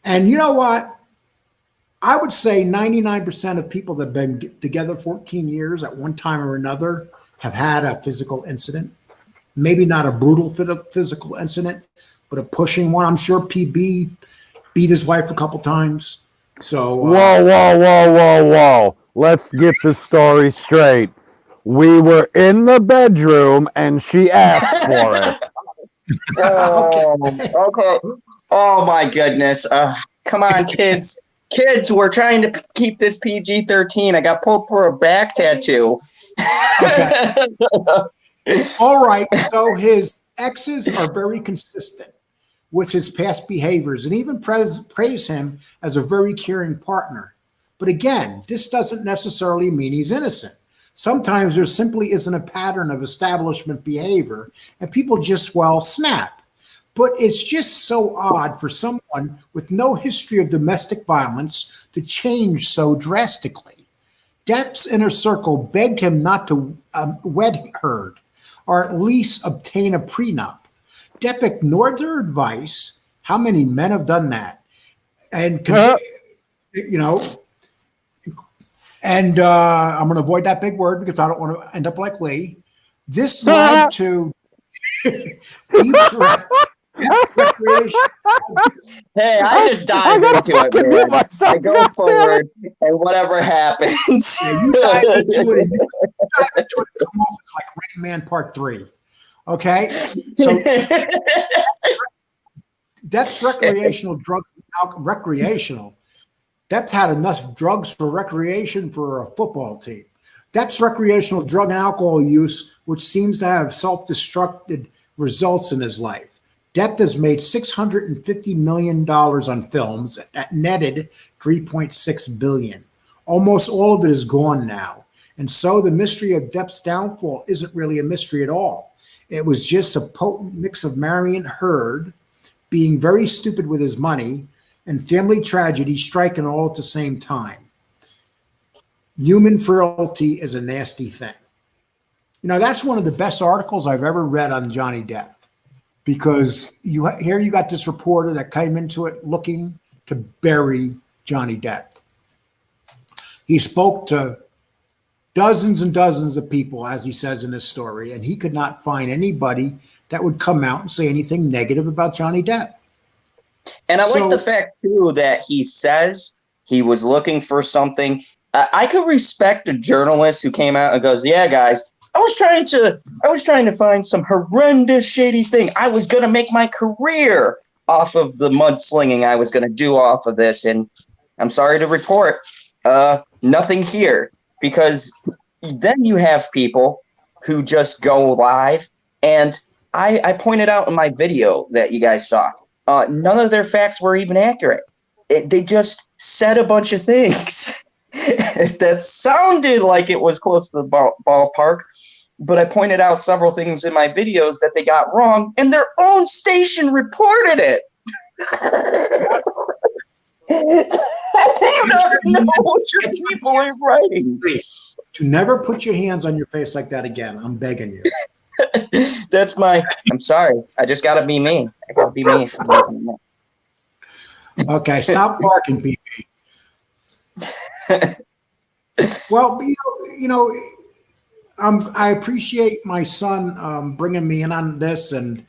And you know what? I would say 99% of people that have been together 14 years at one time or another have had a physical incident. Maybe not a brutal physical incident, but a pushing one. I'm sure PB beat his wife a couple times. So Whoa. Let's get the story straight. We were in the bedroom and she asked for it. Okay. Oh my goodness. Come on, kids. Kids, we're trying to keep this PG-13. I got pulled for a back tattoo. Okay. All right. So his exes are very consistent with his past behaviors and even praise him as a very caring partner. But again, this doesn't necessarily mean he's innocent. Sometimes there simply isn't a pattern of establishment behavior and people just, well, snap. But it's just so odd for someone with no history of domestic violence to change so drastically. Depp's inner circle begged him not to wed Heard or at least obtain a prenup. Depp ignored their advice. How many men have done that? And, you know, and I'm going to avoid that big word because I don't want to end up like Lee. This led to deep recreation. Hey, I just dive into it, man. I go forward, and whatever happens. Yeah, you dive into it, and you dive into it and come off as like Rain Man Part 3. Okay? So Depp's recreational. Depp's had enough drugs for recreation for a football team. Depp's recreational drug and alcohol use, which seems to have self-destructed results in his life. Depp has made $650 million on films that netted $3.6 billion. Almost all of it is gone now. And so the mystery of Depp's downfall isn't really a mystery at all. It was just a potent mix of marrying Heard, being very stupid with his money, and family tragedy striking all at the same time. Human frailty is a nasty thing. You know, that's one of the best articles I've ever read on Johnny Depp, because here you got this reporter that came into it looking to bury Johnny Depp. He spoke to dozens and dozens of people, as he says in his story, and he could not find anybody that would come out and say anything negative about Johnny Depp. And I like the So- fact too that he says he was looking for something. I could respect a journalist who came out and goes, "Yeah, guys, I was trying to find some horrendous, shady thing. I was going to make my career off of the mudslinging I was going to do off of this, and I'm sorry to report, nothing here." Because then you have people who just go live, and I pointed out in my video that you guys saw, none of their facts were even accurate. They just said a bunch of things that sounded like it was close to the ballpark, but I pointed out several things in my videos that they got wrong, and their own station reported it. You don't know what your people are writing. To never put your hands on your face like that again. I'm begging you. I'm sorry. I just got to be me. I got to be me. Okay, stop barking, PP. Well, I appreciate my son bringing me in on this and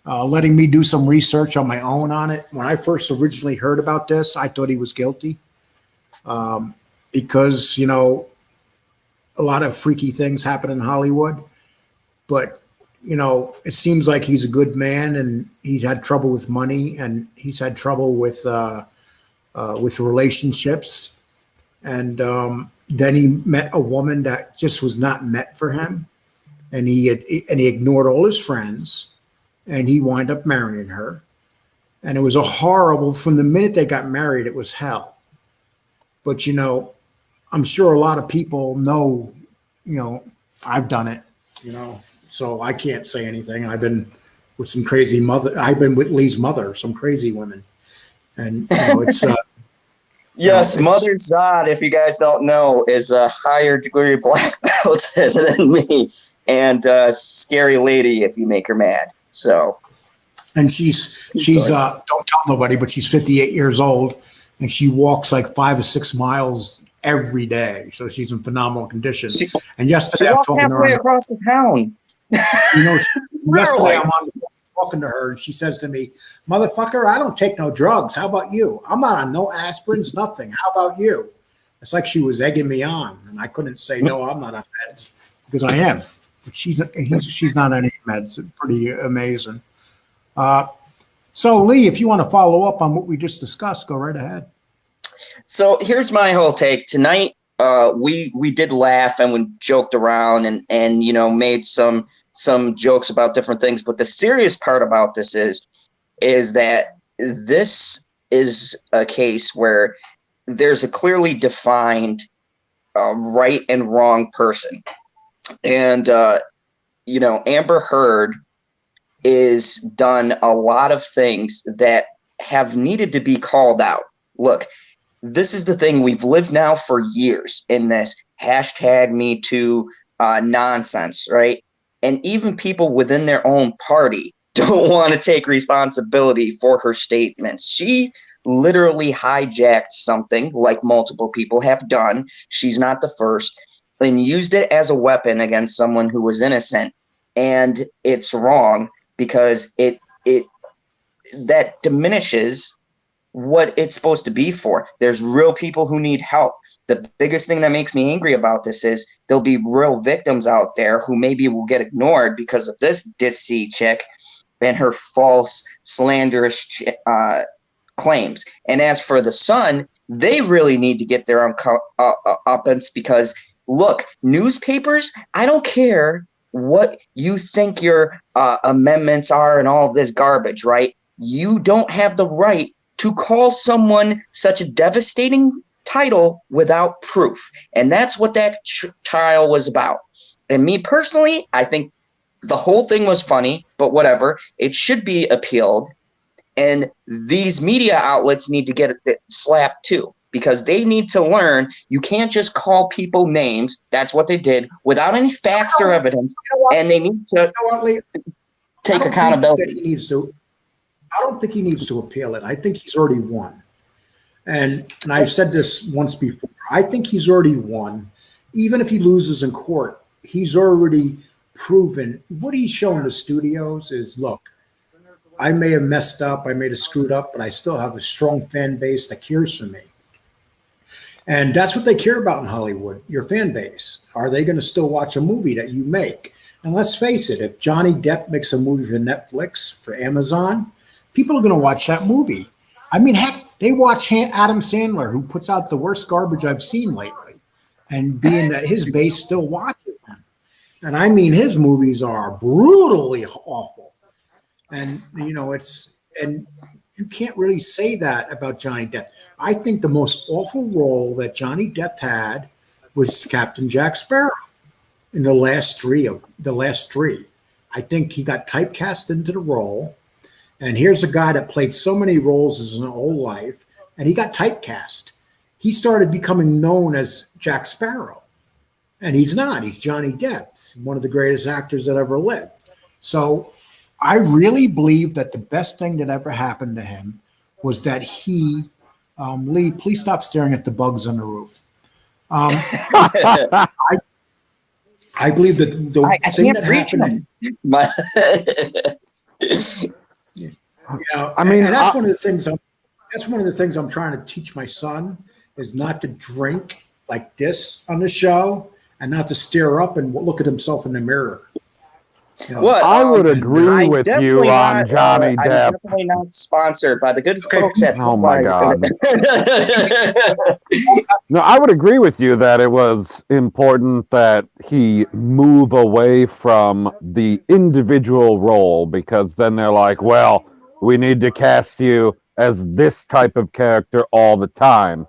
letting me do some research on my own on it. When I first originally heard about this, I thought he was guilty because, a lot of freaky things happen in Hollywood. But, it seems like he's a good man, and he's had trouble with money, and he's had trouble with relationships. And then he met a woman that just was not meant for him. And he ignored all his friends, and he wound up marrying her. And it was a horrible, from the minute they got married, it was hell. But, I'm sure a lot of people know, I've done it, so I can't say anything. I've been with some crazy I've been with Lee's mother, some crazy women. And, it's, yes, Mother Zod, if you guys don't know, is a higher degree black belt than me, and scary lady if you make her mad. So, and she's don't tell nobody, but she's 58 years old, and she walks like 5 or 6 miles every day. So she's in phenomenal condition. And yesterday, I'm talking to her across the town. Yesterday I'm on the phone talking to her, and she says to me, "Motherfucker, I don't take no drugs. How about you? I'm not on no aspirins, nothing. How about you?" It's like she was egging me on, and I couldn't say no. I'm not on meds because I am. But she's not on any meds. It's pretty amazing. So Lee, if you want to follow up on what we just discussed, go right ahead. So here's my whole take tonight. We did laugh and we joked around and made some jokes about different things, but the serious part about this is that this is a case where there's a clearly defined right and wrong person, and Amber Heard is done a lot of things that have needed to be called out. Look, this is the thing. We've lived now for years in this #MeToo nonsense, right? And even people within their own party don't want to take responsibility for her statements. She literally hijacked something like multiple people have done. She's not the first, and used it as a weapon against someone who was innocent. And it's wrong because that diminishes what it's supposed to be for. There's real people who need help. The biggest thing that makes me angry about this is there'll be real victims out there who maybe will get ignored because of this ditzy chick and her false, slanderous claims. And as for the son, they really need to get their own uppance because, look, newspapers, I don't care what you think your amendments are and all of this garbage, right? You don't have the right to call someone such a devastating title without proof. And that's what that trial was about. And me personally, I think the whole thing was funny, but whatever. It should be appealed. And these media outlets need to get it slapped too, because they need to learn you can't just call people names. That's what they did without any facts or evidence. And they need to take accountability. I don't think he needs to appeal it. I think he's already won. And I've said this once before. I think he's already won even if he loses in court, he's already proven what he's shown the studios is, look, I may have messed up, I may have screwed up, but I still have a strong fan base that cares for me. And that's what they care about in Hollywood, your fan base. Are they going to still watch a movie that you make? And let's face it, if Johnny Depp makes a movie for Netflix, for Amazon, people are going to watch that movie. I mean, heck, they watch Adam Sandler, who puts out the worst garbage I've seen lately. And being that his base still watches him. And I mean, his movies are brutally awful. And, you know, and you can't really say that about Johnny Depp. I think the most awful role that Johnny Depp had was Captain Jack Sparrow in the last three. I think he got typecast into the role. And here's a guy that played so many roles in his whole life, and he got typecast. He started becoming known as Jack Sparrow. And he's not. He's Johnny Depp, one of the greatest actors that ever lived. So I really believe that the best thing that ever happened to him was that he, Lee, please stop staring at the bugs on the roof. I believe that the thing that happened. I mean, and that's one of the things. That's one of the things I'm trying to teach my son is not to drink like this on the show and not to stare up and look at himself in the mirror. You know, I would agree with you on Johnny Depp. I'm definitely not sponsored by the good folks at Oh my God. No, I would agree with you that it was important that he move away from the individual role, because then they're like, well, we need to cast you as this type of character all the time.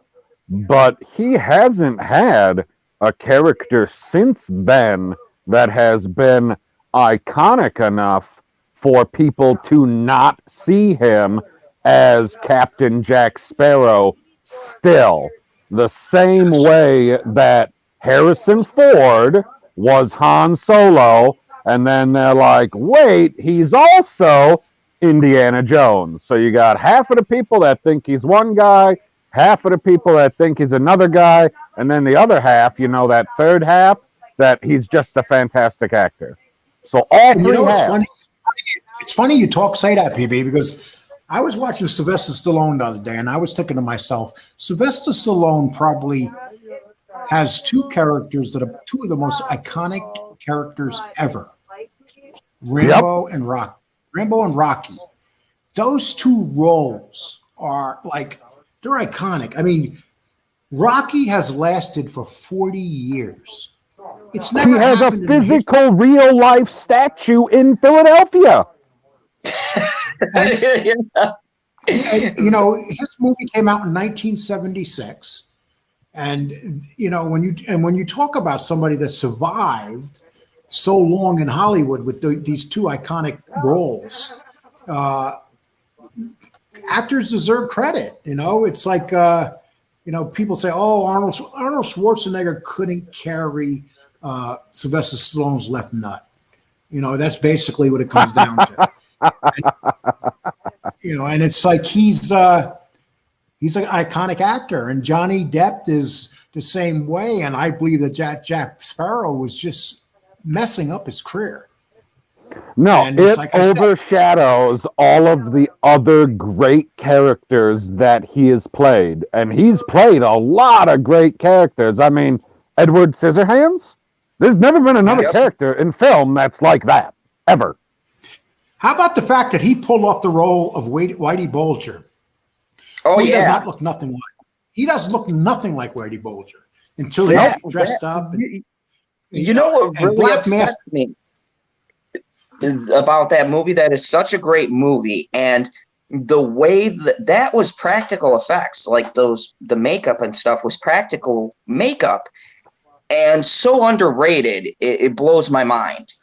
But he hasn't had a character since then that has been iconic enough for people to not see him as Captain Jack Sparrow still. The same way that Harrison Ford was Han Solo, and then they're like, wait, he's also Indiana Jones. So you got half of the people that think he's one guy, half of the people that think he's another guy, and then the other half, you know, that third half, that he's just a fantastic actor. So all three halves. It's funny you say that, PB, because I was watching Sylvester Stallone the other day, and I was thinking to myself, Sylvester Stallone probably has two characters that are two of the most iconic characters ever. Rambo and Rocky. Those two roles are like, they're iconic. I mean, Rocky has lasted for 40 years. It's never he has a happened physical, real-life statue in Philadelphia. And, you know, his movie came out in 1976. And, you know, when you talk about somebody that survived so long in Hollywood with these two iconic roles, actors deserve credit. You know, it's like, you know, people say, oh, Arnold Schwarzenegger couldn't carry Sylvester Stallone's left nut. You know, that's basically what it comes down to. You know, and it's like he's an iconic actor, and Johnny Depp is the same way. And I believe that Jack Sparrow was just messing up his career. No, and it like overshadows all of the other great characters that he has played. And he's played a lot of great characters. I mean, Edward Scissorhands? There's never been another character in film that's like that, ever. How about the fact that he pulled off the role of Whitey Bulger? Oh, he does not look nothing like. He doesn't look nothing like Whitey Bulger until he got dressed up. You know what really upsets me about that movie? That is such a great movie, and the way that was practical effects, like the makeup and stuff was practical makeup, and so underrated. It blows my mind.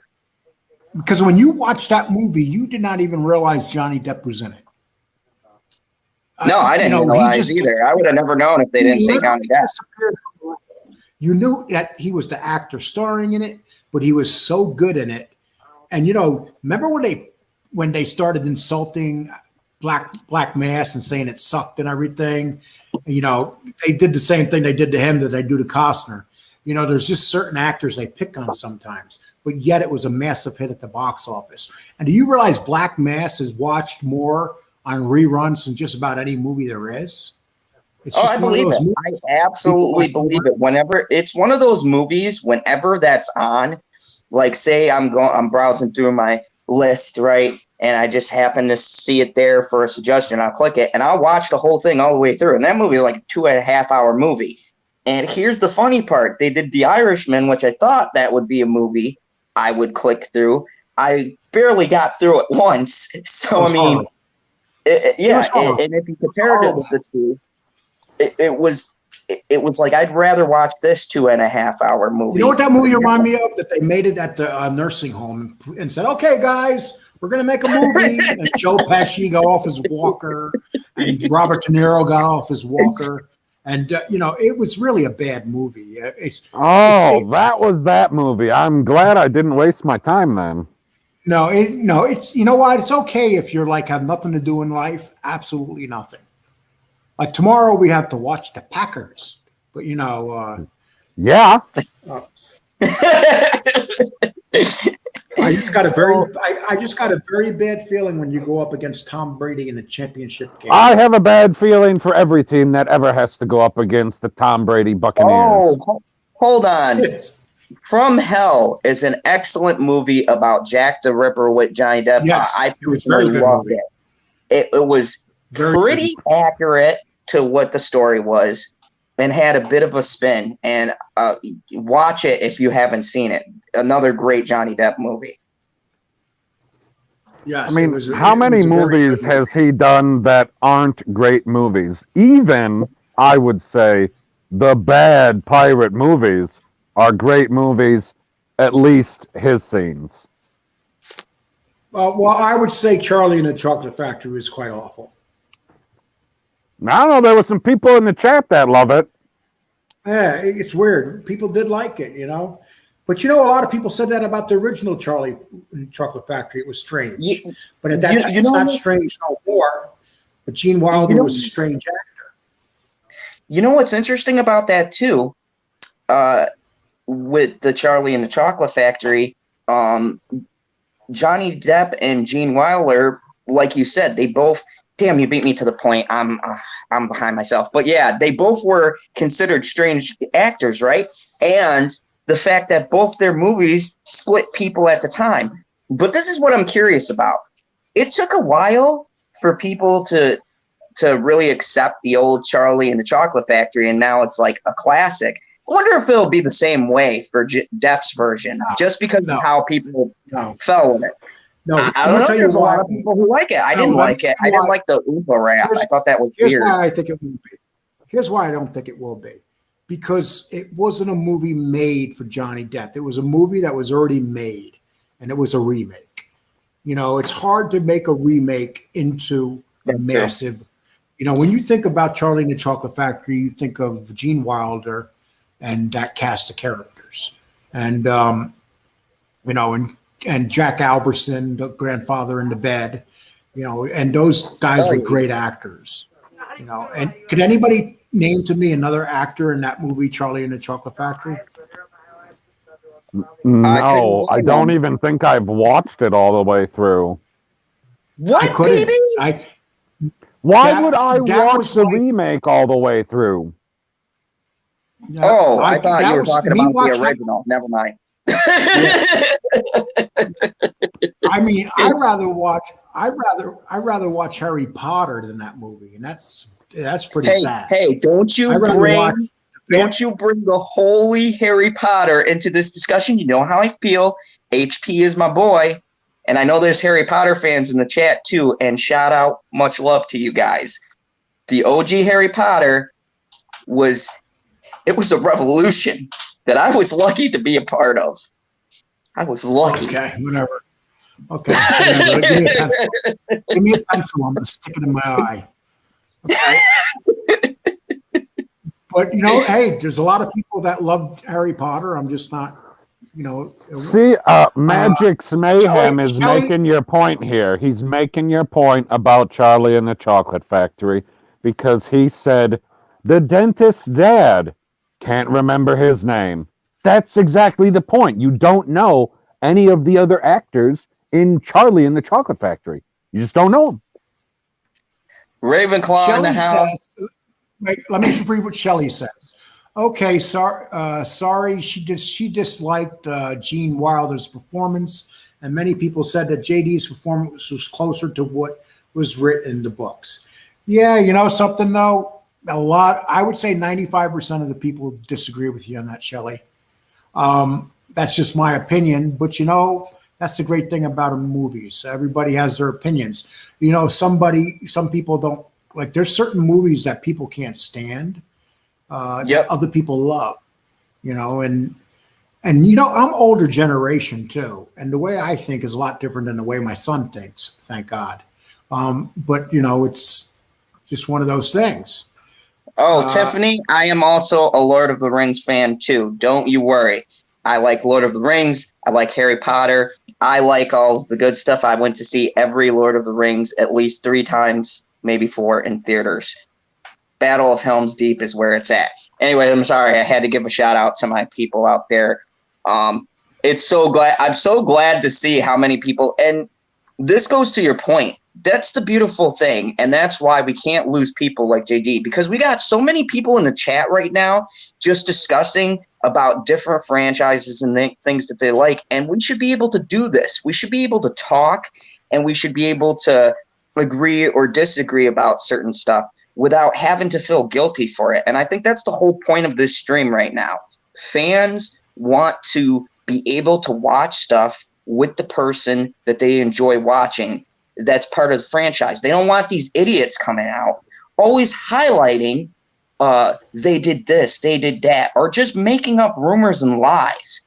Because when you watch that movie, you did not even realize Johnny Depp was in it. No, I didn't realize either. I would have never known if they didn't say Johnny Depp. You knew that he was the actor starring in it, but he was so good in it. And, you know, remember when they started insulting Black Mass and saying it sucked and everything? You know, they did the same thing they did to him that they do to Costner. You know, there's just certain actors they pick on sometimes, but yet it was a massive hit at the box office. And do you realize Black Mass is watched more on reruns than just about any movie there is? It's just I believe it. I absolutely believe it. Whenever it's one of those movies, whenever that's on, like say I'm browsing through my list, right? And I just happen to see it there for a suggestion. I'll click it and I'll watch the whole thing all the way through. And that movie is like a 2.5 hour movie. And here's the funny part. They did The Irishman, which I thought that would be a movie I would click through. I barely got through it once. So, I mean, and if you compare it with the two, it was like I'd rather watch this 2.5 hour movie. You know what that movie reminded me of? That they made it at the nursing home and said, "Okay, guys, we're going to make a movie." And Joe Pesci got off his walker, and Robert De Niro got off his walker. And, you know, it was really a bad movie. That was that movie. I'm glad I didn't waste my time then. No, it's, you know what? It's okay if you're like have nothing to do in life. Absolutely nothing. Like tomorrow we have to watch the Packers. But, you know. Yeah. I just got a very bad feeling when you go up against Tom Brady in the championship game. I have a bad feeling for every team that ever has to go up against the Tom Brady Buccaneers. Oh, hold on. From Hell is an excellent movie about Jack the Ripper with Johnny Depp. Yes, I it was very good loved movie. It was pretty accurate to what the story was and had a bit of a spin. And watch it if you haven't seen it. Another great Johnny Depp movie. Yes, I mean, how many movies has he done that aren't great movies? Even, I would say, the bad pirate movies are great movies, at least his scenes. Well, I would say Charlie and the Chocolate Factory was quite awful. I don't know, there were some people in the chat that love it. Yeah, it's weird. People did like it, you know. But, you know, a lot of people said that about the original Charlie and Chocolate Factory. It was strange. But at that time, it's not strange no more. But Gene Wilder was a strange actor. You know what's interesting about that, too? With the Charlie and the Chocolate Factory, Johnny Depp and Gene Wilder, like you said, they both – damn, you beat me to the point. I'm behind myself. But, yeah, they both were considered strange actors, right? And – the fact that both their movies split people at the time. But this is what I'm curious about. It took a while for people to really accept the old Charlie and the Chocolate Factory, and now it's like a classic. I wonder if it'll be the same way for Depp's version, just because of how people fell with it. No, I don't know. There's a lot of people who like it. I didn't like it. I didn't like the Oompa rap. I thought that was weird. Here's why I think it won't be. Here's why I don't think it will be. Because it wasn't a movie made for Johnny Depp. It was a movie that was already made, and it was a remake. You know, it's hard to make a remake into a massive. You know, when you think about Charlie and the Chocolate Factory, you think of Gene Wilder and that cast of characters, and you know, and Jack Albertson, the grandfather in the bed. You know, and those guys were great actors. You know, and could anybody name to me another actor in that movie, Charlie and the Chocolate Factory? No, I don't even think I've watched it all the way through. What, baby? Why would I watch the remake all the way through? I thought you were talking about the original. Never mind. I mean, I'd rather watch Harry Potter than that movie, and that's pretty sad. Hey, don't you bring the holy Harry Potter into this discussion? You know how I feel. HP is my boy, and I know there's Harry Potter fans in the chat too. And shout out, much love to you guys. The OG Harry Potter was a revolution that I was lucky to be a part of. I was lucky. Okay, whatever. Okay, whatever. Give me a pencil. Give me a pencil. I'm gonna stick it in my eye. Okay. But you know, hey, there's a lot of people that love Harry Potter. I'm just not, you know. See, Magic's Mayhem is making your point here. He's making your point about Charlie and the Chocolate Factory because he said the dentist's dad can't remember his name. that's exactly the point. You don't know any of the other actors in Charlie and the Chocolate Factory. You just don't know them. Ravenclaw in the Shelley house. says, wait, let me read what Shelley says. Okay, sorry, she disliked Gene Wilder's performance, and many people said that JD's performance was closer to what was written in the books. Yeah, you know something though, I would say 95% of the people disagree with you on that, Shelley. That's just my opinion, but you know, that's the great thing about movies. Everybody has their opinions. You know, some people don't like. There's certain movies that people can't stand. That other people love, you know, and you know, I'm older generation too, and the way I think is a lot different than the way my son thinks, thank God. But you know, it's just one of those things. Tiffany, I am also a Lord of the Rings fan too. Don't you worry. I like Lord of the Rings. I like Harry Potter. I like all the good stuff. I went to see every Lord of the Rings at least 3 times, maybe 4 in theaters. Battle of Helm's Deep is where it's at. Anyway, I'm sorry. I had to give a shout out to my people out there. I'm so glad to see how many people, and this goes to your point. That's the beautiful thing. And that's why we can't lose people like JD, because we got so many people in the chat right now just discussing about different franchises and things that they like. And we should be able to do this. We should be able to talk, and we should be able to agree or disagree about certain stuff without having to feel guilty for it. And I think that's the whole point of this stream right now. Fans want to be able to watch stuff with the person that they enjoy watching that's part of the franchise. They don't want these idiots coming out always highlighting they did this, they did that, or just making up rumors and lies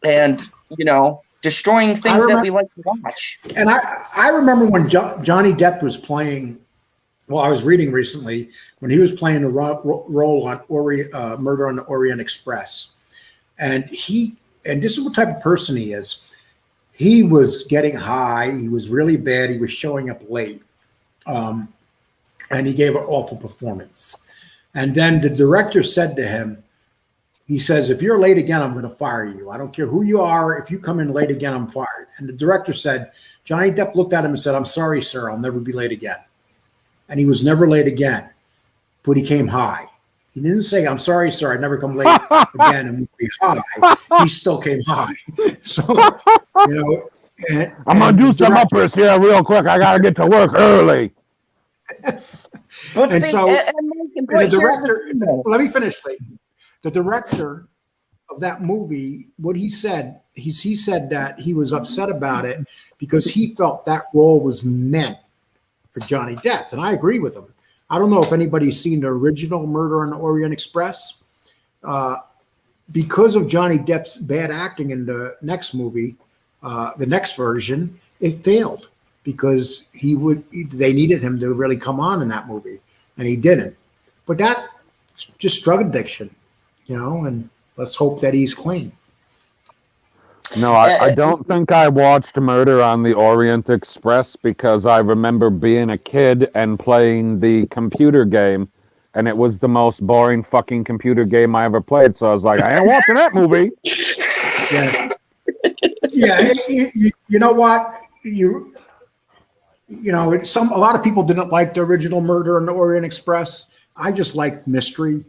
and, you know, destroying things that we like to watch. And I remember when Johnny Depp was playing. Well, I was reading recently when he was playing a role on Murder on the Orient Express, and this is what type of person he is. He was getting high. He was really bad. He was showing up late, and he gave an awful performance. And then the director said to him, he says, "If you're late again, I'm going to fire you. I don't care who you are. If you come in late again, I'm fired." And the director said, Johnny Depp looked at him and said, "I'm sorry, sir. I'll never be late again." And he was never late again, but he came high. He didn't say, "I'm sorry, sir, I'd never come late again and be high." He still came high. So, you know. I'm going to do some uppers here real quick. I got to get to work early. But and see, so the director, let me finish, Lee. The director of that movie, what he said, he said that he was upset about it because he felt that role was meant for Johnny Depp. And I agree with him. I don't know if anybody's seen the original Murder on the Orient Express. Because of Johnny Depp's bad acting in the next movie, the next version, it failed because they needed him to really come on in that movie, and he didn't. But that's just drug addiction, you know, and let's hope that he's clean. No, I don't think I watched Murder on the Orient Express because I remember being a kid and playing the computer game, and it was the most boring fucking computer game I ever played. So I was like, I ain't watching that movie. Yeah, you know what? You know, a lot of people didn't like the original Murder on the Orient Express. I just like mystery,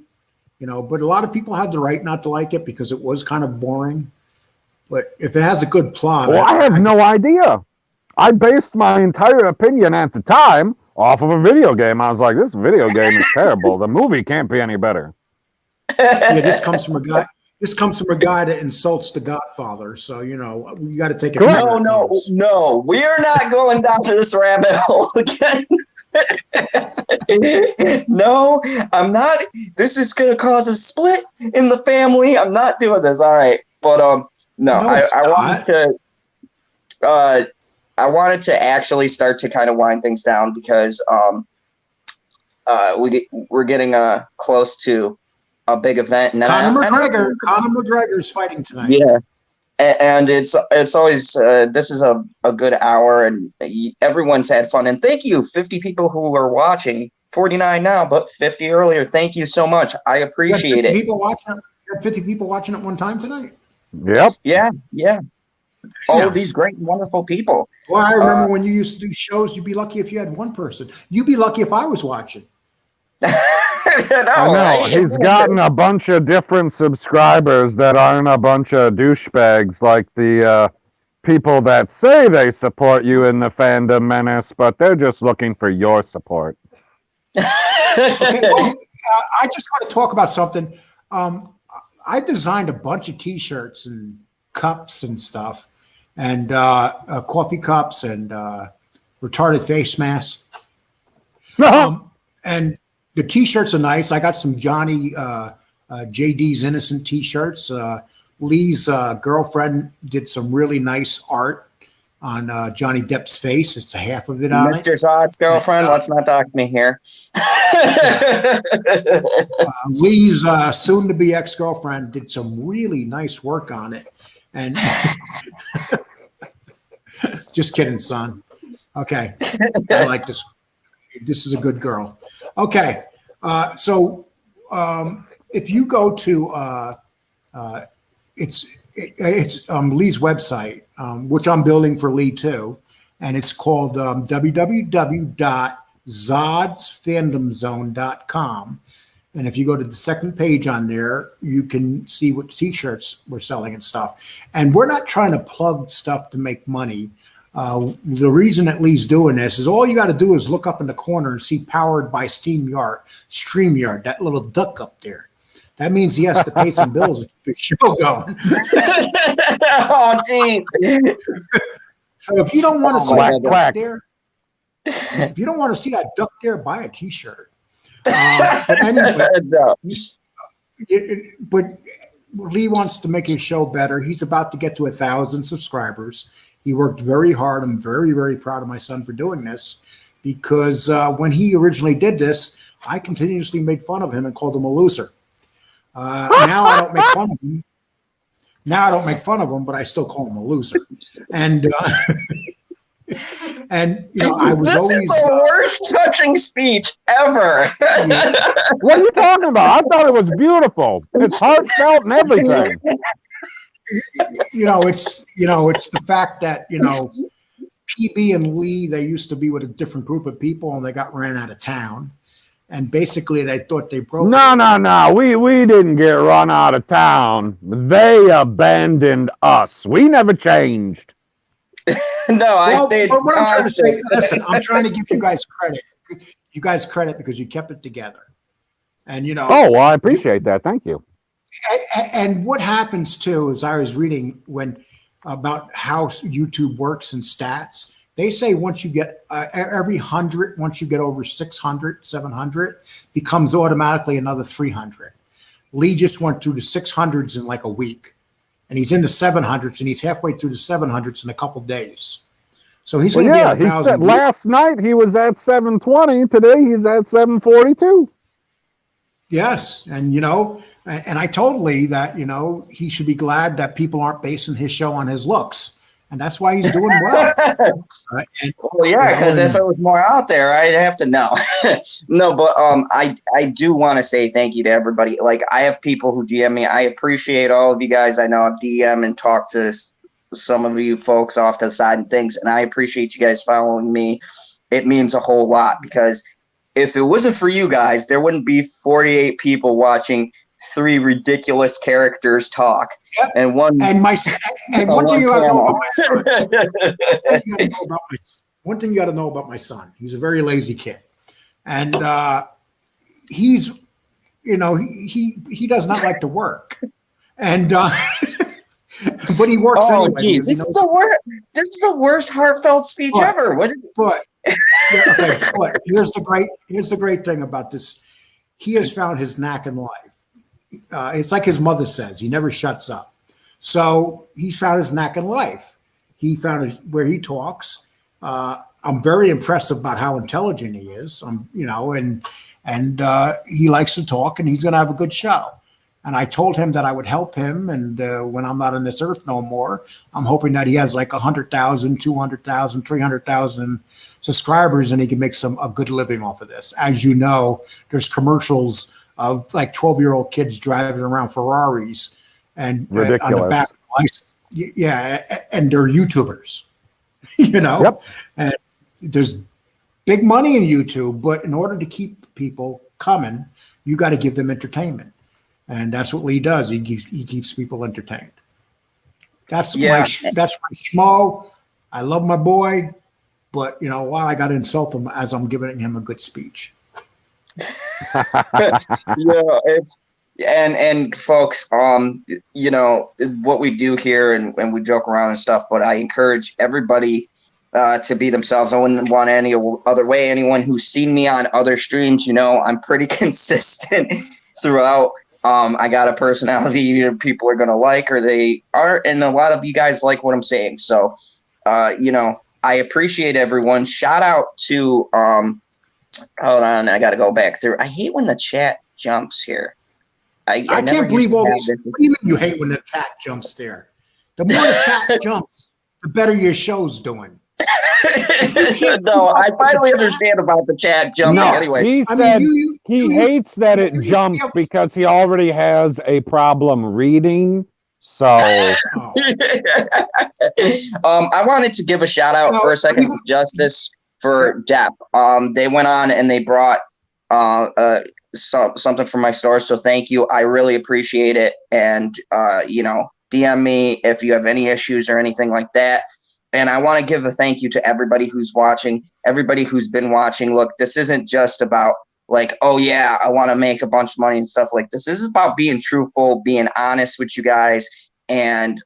you know, but a lot of people had the right not to like it because it was kind of boring. But if it has a good plot, well, I have no idea. I based my entire opinion at the time off of a video game. I was like, this video game is terrible. The movie can't be any better. Yeah, this comes from a guy. This comes from a guy that insults the Godfather. So, you know, you got to take it. No. We're not going down to this rabbit hole again. No, I'm not. This is going to cause a split in the family. I'm not doing this. All right. But, no, I wanted to actually start to kind of wind things down because we're getting close to a big event. And Conor McGregor is fighting tonight. Yeah, and it's always this is a good hour, and everyone's had fun. And thank you, 50 people who are watching. 49 now, but 50 earlier. Thank you so much. I appreciate it. People watching. 150 people watching at one time tonight. Yep. Yeah. All Yeah. of these great, wonderful people. Well, I remember when you used to do shows, you'd be lucky if you had one person. You'd be lucky if I was watching. I know. He's gotten a bunch of different subscribers that aren't a bunch of douchebags like the people that say they support you in the Fandom Menace, but they're just looking for your support. Okay, well, I just want to talk about something. I designed a bunch of T-shirts and cups and stuff, and coffee cups and retarded face masks. And the T-shirts are nice. I got some Johnny JD's Innocent T-shirts. Lee's girlfriend did some really nice art on Johnny Depp's face. It's a half of it on it. Mr. Zod's girlfriend. Let's not dock me here. Lee's soon-to-be ex-girlfriend did some really nice work on it. And just kidding, son. Okay. I like this. This is a good girl. Okay. So if you go to it's Lee's website, which I'm building for Lee too, and it's called www.zodsfandomzone.com. And if you go to the second page on there, you can see what T-shirts we're selling and stuff. And we're not trying to plug stuff to make money. The reason that Lee's doing this is all you got to do is look up in the corner and see powered by StreamYard, that little duck up there. That means he has to pay some bills to keep the show going. Oh, geez. So if you don't want to see that duck there, if you don't want to see that duck there, buy a T-shirt. But anyway, No. but Lee wants to make his show better. He's about to get to 1,000 subscribers. He worked very hard. I'm very, very proud of my son for doing this because when he originally did this, I continuously made fun of him and called him a loser. Now I don't make fun of him. Now I don't make fun of him, but I still call him a loser. And and you know, I was This always is the worst touching speech ever. What are you talking about? I thought it was beautiful. It's heartfelt and everything. it's the fact that PB and Lee, they used to be with a different group of people and they got ran out of town. And basically they thought they broke. No. We didn't get run out of town. They abandoned us. We never changed. No, I Well, stayed. what I'm trying to say, listen, I'm trying to give you guys credit. You guys credit because you kept it together. And Oh, well, I appreciate that. Thank you. And what happens too is I was reading about how YouTube works and stats. They say once you get every 100, once you get over 600, 700, becomes automatically another 300. Lee just went through the 600s in like a week, and he's in the 700s, and he's halfway through the 700s in a couple days. So he's going to be at 1,000. Last night he was at 720. Today he's at 742. Yes, and and I told Lee that he should be glad that people aren't basing his show on his looks. And that's why he's doing well. Well, yeah, because if it was more out there, I'd have to know. No, but I do want to say thank you to everybody. Like, I have people who DM me. I appreciate all of you guys. I know I DM and talk to some of you folks off to the side and things, and I appreciate you guys following me. It means a whole lot because if it wasn't for you guys, there wouldn't be 48 people watching 3 ridiculous characters talk. Yep. And one thing you got to know about my son. One thing you got to know about my son. He's a very lazy kid, and he's he does not like to work, and but he works anyway. Geez, this is the worst. This is the worst heartfelt speech ever. What is it? But here's the great thing about this. He has found his knack in life. It's like his mother says, he never shuts up. So he's found his knack in life. He found where he talks. I'm very impressed about how intelligent he is. And he likes to talk, and he's going to have a good show. And I told him that I would help him. And when I'm not on this earth no more, I'm hoping that he has like 100,000, 200,000, 300,000 subscribers, and he can make a good living off of this. As you know, there's commercials of like 12-year-old kids driving around Ferraris and on the back of the license. Yeah, and they're YouTubers, you know. Yep. And there's big money in YouTube, but in order to keep people coming, you got to give them entertainment, and that's what Lee does. He keeps people entertained. That's my schmo. I love my boy, but you know what? I got to insult him as I'm giving him a good speech. It's and folks, you know what we do here, and we joke around and stuff, but I encourage everybody to be themselves. I wouldn't want any other way. Anyone who's seen me on other streams, you know, I'm pretty consistent throughout. I got a personality either people are gonna like or they aren't, and a lot of you guys like what I'm saying. So, you know, I appreciate everyone. Shout out to hold on, I got to go back through. I hate when the chat jumps here. I can't believe all this. What do you mean you hate when the chat jumps there? The more the chat jumps, the better your show's doing. No, I finally understand about the chat jumping. No, anyway, he said he hates that it jumps because he already has a problem reading. So, I wanted to give a shout out for a second to Justice for Depp. They went on and they brought something from my store, so thank you. I really appreciate it. And you know, DM me if you have any issues or anything like that. And I want to give a thank you to everybody who's watching, everybody who's been watching. Look, this isn't just about like, oh yeah, I want to make a bunch of money and stuff like this. This is about being truthful, being honest with you guys, and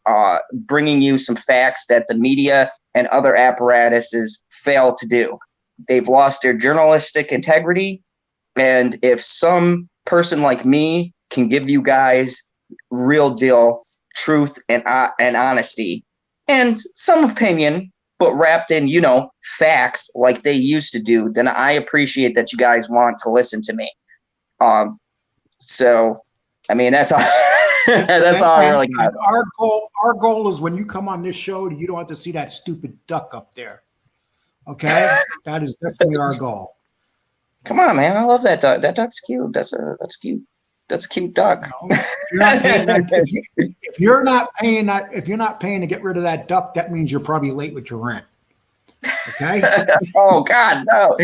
bringing you some facts that the media and other apparatuses fail to do. They've lost their journalistic integrity. And if some person like me can give you guys real deal truth and honesty and some opinion, but wrapped in, you know, facts like they used to do, then I appreciate that you guys want to listen to me. So, I mean, that's all. That's all I really got. Our goal is when you come on this show, you don't have to see that stupid duck up there. Okay, that is definitely our goal. Come on, man! I love that duck. That duck's cute. That's cute. That's a cute duck. No, if you're not paying to get rid of that duck, that means you're probably late with your rent. Okay. Oh God, no!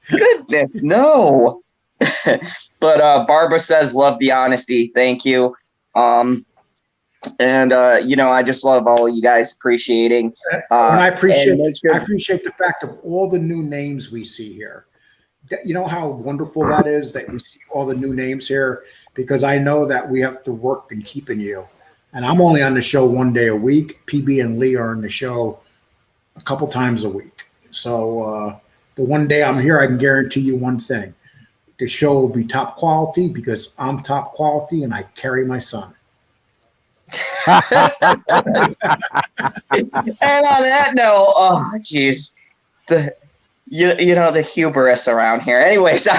Goodness, no. But Barbara says, "Love the honesty." Thank you. And you know, I just love all of you guys appreciating. And I appreciate the fact of all the new names we see here. You know how wonderful that is that we see all the new names here, because I know that we have to work in keeping you. And I'm only on the show one day a week. PB and Lee are on the show a couple times a week. So the one day I'm here, I can guarantee you one thing. The show will be top quality because I'm top quality and I carry my son. And on that note, oh geez, you know the hubris around here. Anyways, on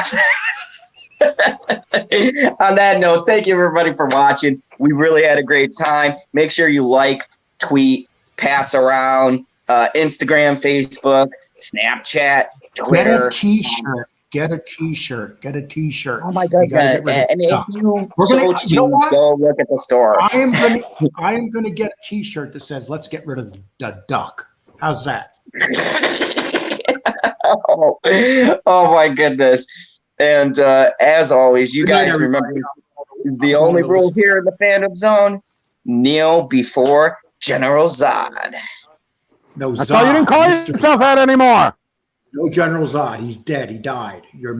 that note, thank you everybody for watching. We really had a great time. Make sure you like, tweet, pass around, Instagram, Facebook, Snapchat, Twitter. Get a T-shirt. Get a T-shirt. Get a T-shirt. Oh my God! And if you go look at the store. I am gonna get a T-shirt that says "Let's get rid of the duck." How's that? Oh my goodness! And as always, you guys remember the only rule here in the Fandom Zone: kneel before General Zod. No, Zod. I thought you didn't call yourself that anymore. No General Zod. He's dead. He died. You're